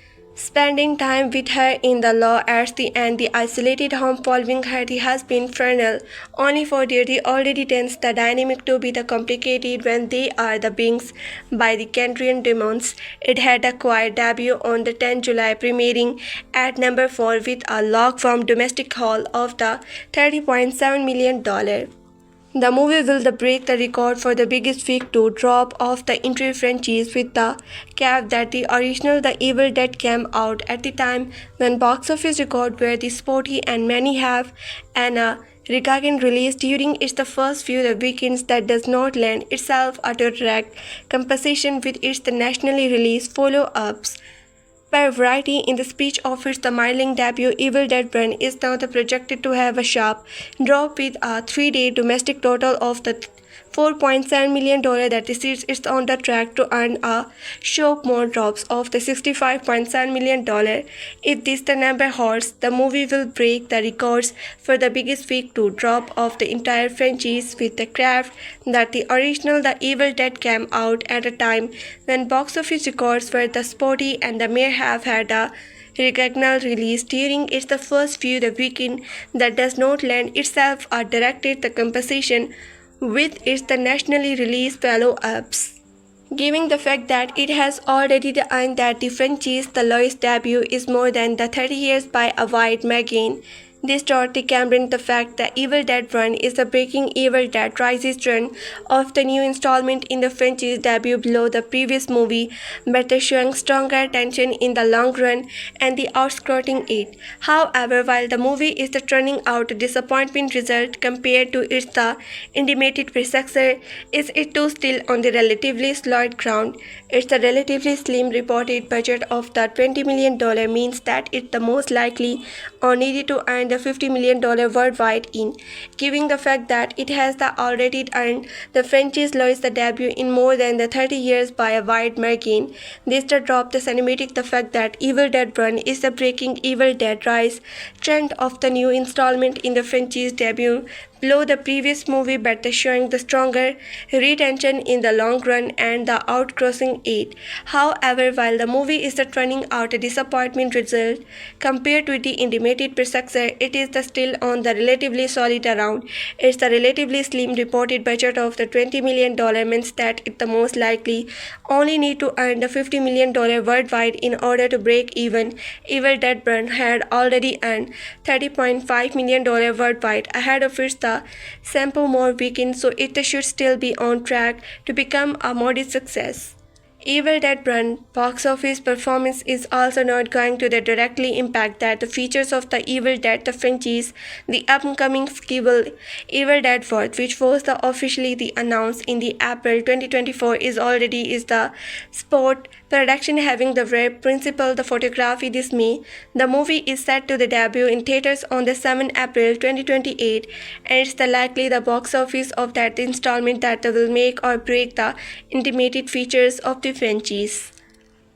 Spending time with her in the law at the end, the isolated home following her has been infernal, only for the already tense the dynamic to be the complicated when they are the beings by the Kandrian demons. It had a quiet debut on the 10th July, premiering at number 4 with a long-form domestic haul of the $30.7 million. The movie will break the record for the biggest week to drop off the entry franchise with the cap that the original The Evil Dead came out at the time when box office records were the spotty and many have an regarding release during its the first few the weekends that does not lend itself a direct composition with its the nationally released follow-ups. Per Variety, in the speech of its the middling debut, Evil Dead Run is now projected to have a sharp drop with a three-day domestic total of the $4.7 million that sees it's on the track to earn a show more drops of the $65.7 million. If this the number holds, the movie will break the records for the biggest week to drop of the entire franchise with the craft that the original The Evil Dead came out at a time when box office records were the spotty and the may have had a regional release during its the first few the weekend that does not lend itself a directed the composition with its the nationally released follow-ups. Given the fact that it has already earned that the franchise the lowest debut is more than the 30 years by a wide margin, this taught the Cameron the fact that Evil Dead Run is the breaking Evil Dead Rises run of the new installment in the franchise debut below the previous movie, but showing stronger tension in the long run and the outscrutting it. However, while the movie is the turning out a disappointment result compared to its the intimated predecessor, is it too still on the relatively solid ground. It's the relatively slim reported budget of the $20 million means that it's the most likely or needed to earn the $50 million worldwide in, given the fact that it has already earned the franchise lowest debut in more than the 30 years by a wide margin. This drop the cinematic the fact that Evil Dead Run is the breaking Evil Dead Rise trend of the new installment in the franchise debut below the previous movie, but showing the stronger retention in the long run and the outcrossing it. However, while the movie is the turning out a disappointment result compared to the intimated predecessor, it is the still on the relatively solid ground. It's the relatively slim reported budget of the $20 million means that it the most likely only need to earn the $50 million worldwide in order to break even. Evil Dead Run had already earned $30.5 million worldwide ahead of its sample more weekend, so it should still be on track to become a modest success. Evil Dead Run box office performance is also not going to directly impact that the features of the Evil Dead the franchise. The upcoming sequel Evil Dead 4th, which was officially announced in the April 2024, is already the sport production having the rare principal the photography this May. The movie is set to the debut in theaters on the 7th April 2028, and it's the likely the box office of that installment that will make or break the intimated features of the franchise.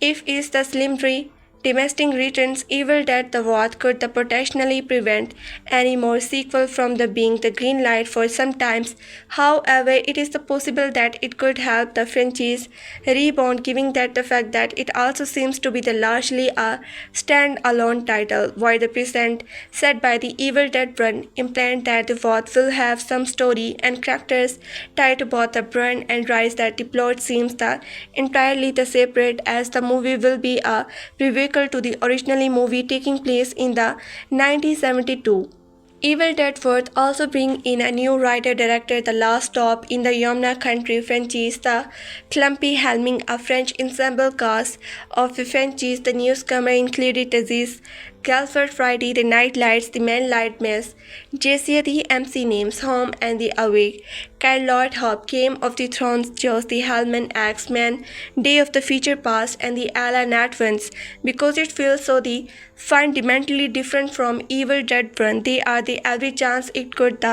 If is the slimly domestic returns, Evil Dead the Fourth could potentially prevent any more sequel from being the green light for some times. However, it is possible that it could help the franchise rebound, given that the fact that it also seems to be largely a stand-alone title, while the present set by the Evil Dead Run implant that the Fourth will have some story and characters tied to both the Run and Rise, that the plot seems entirely separate, as the movie will be a prequel to the original movie taking place in the 1972. Evil Dead 4th also bring in a new writer-director, the last stop in the Yamna Country franchise, the clumpy helming a French ensemble cast of the franchise. The newcomer included Aziz Galford, Friday the Night Lights, The Man Light Mess, Jesse the MC Names, Home and The Awake, Carlot Hop, Game of the Thrones, Joss the Hellman, X-Men, Day of the Future Past, and the Ella Nat ones. Because it feels so fundamentally different from Evil Dead Run, they are the every chance it could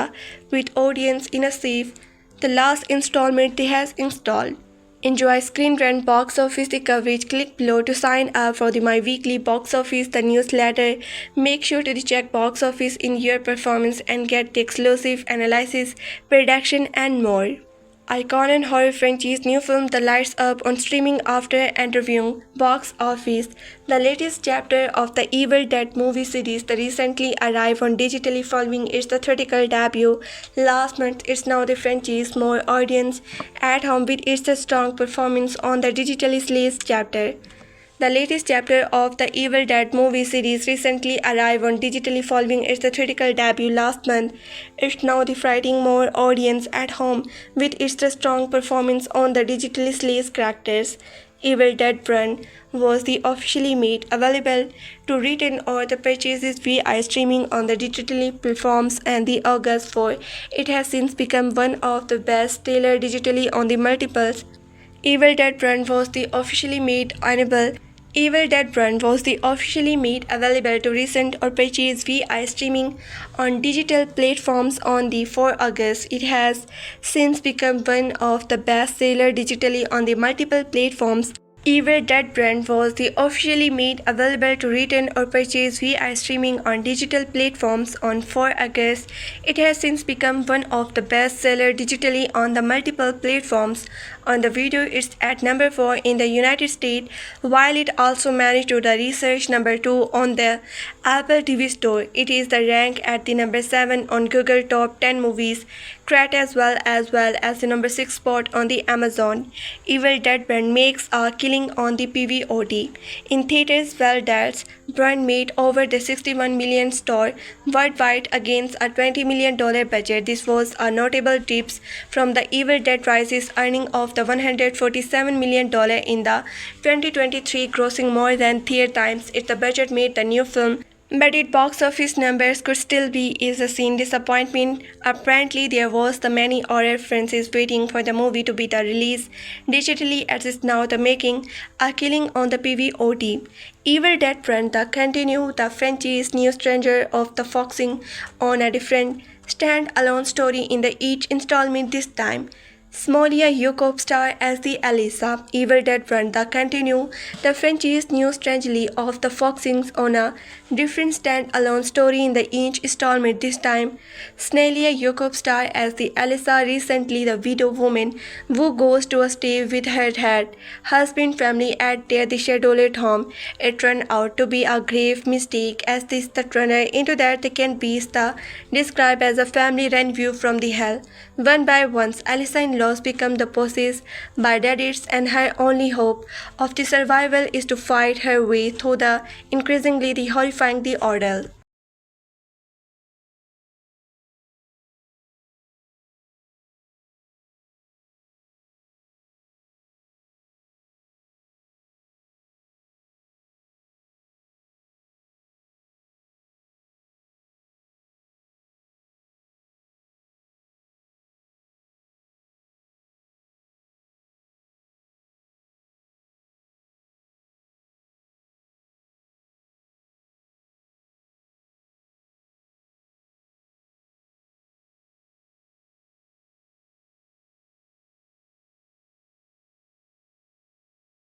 with audience in a safe the last installment they has installed. Enjoy Screen Rant box office coverage. Click below to sign up for my weekly box office the newsletter. Make sure to check box office in your performance and get the exclusive analysis, prediction and more. icon and horror franchise new film The Lights Up on streaming after interviewing box office. The latest chapter of the Evil Dead movie series that recently arrived on digitally following its theatrical debut last month. It's now the franchise more audience at home with its strong performance on the digitally released chapter. The latest chapter of the Evil Dead movie series recently arrived on digitally following its theatrical debut last month. It's now the frighting more audience at home with its strong performance on the digitally released characters. Evil Dead Brand was the officially made available to retain or the purchases via streaming on the digitally platforms and the August 4. It has since become one of the best seller digitally on the multiples. Evil Dead Brand was the officially made available to recent or purchase via streaming on digital platforms on the 4 August. It has since become one of the best sellers digitally on the multiple platforms. Evil Dead Brand was the officially made available to return or purchase via streaming on digital platforms on 4 August. It has since become one of the best sellers digitally on the multiple platforms. On the video, it's at number 4 in the United States, while it also managed to the research number 2 on the Apple TV Store. It is the rank at the number 7 on Google Top 10 Movies chart as well as the number 6 spot on the Amazon. Evil Dead Brand makes a killing on the PVOD. In theaters, well, that's Brand made over the $61 million store worldwide against a $20 million budget. This was a notable dip from the Evil Dead Rises earning of the $147 million in the 2023, grossing more than 3 times its budget made the new film. But its box office numbers could still be a scene disappointment. Apparently, there was the many horror frenzies waiting for the movie to be the release digitally as is now the making a killing on the PVOD. Evil Dead Brand the continue the franchise new stranger of the foxing on a different stand-alone story in the each installment this time. Souheila Yacoub star as the Elisa. Evil Dead Brand the continue the franchise new strangely of the foxings on a different stand-alone story in the each installment this time. Souheila Yacoub star as the Elisa, recently the widow woman who goes to stay with her husband family at their scheduled home. It turned out to be a grave mistake as this the runner into that second beast the described as a family run view from the hell. One by one, Elisa in-laws become the possessed by Deadites, and her only hope of the survival is to fight her way through the increasingly horrifying the ordeal.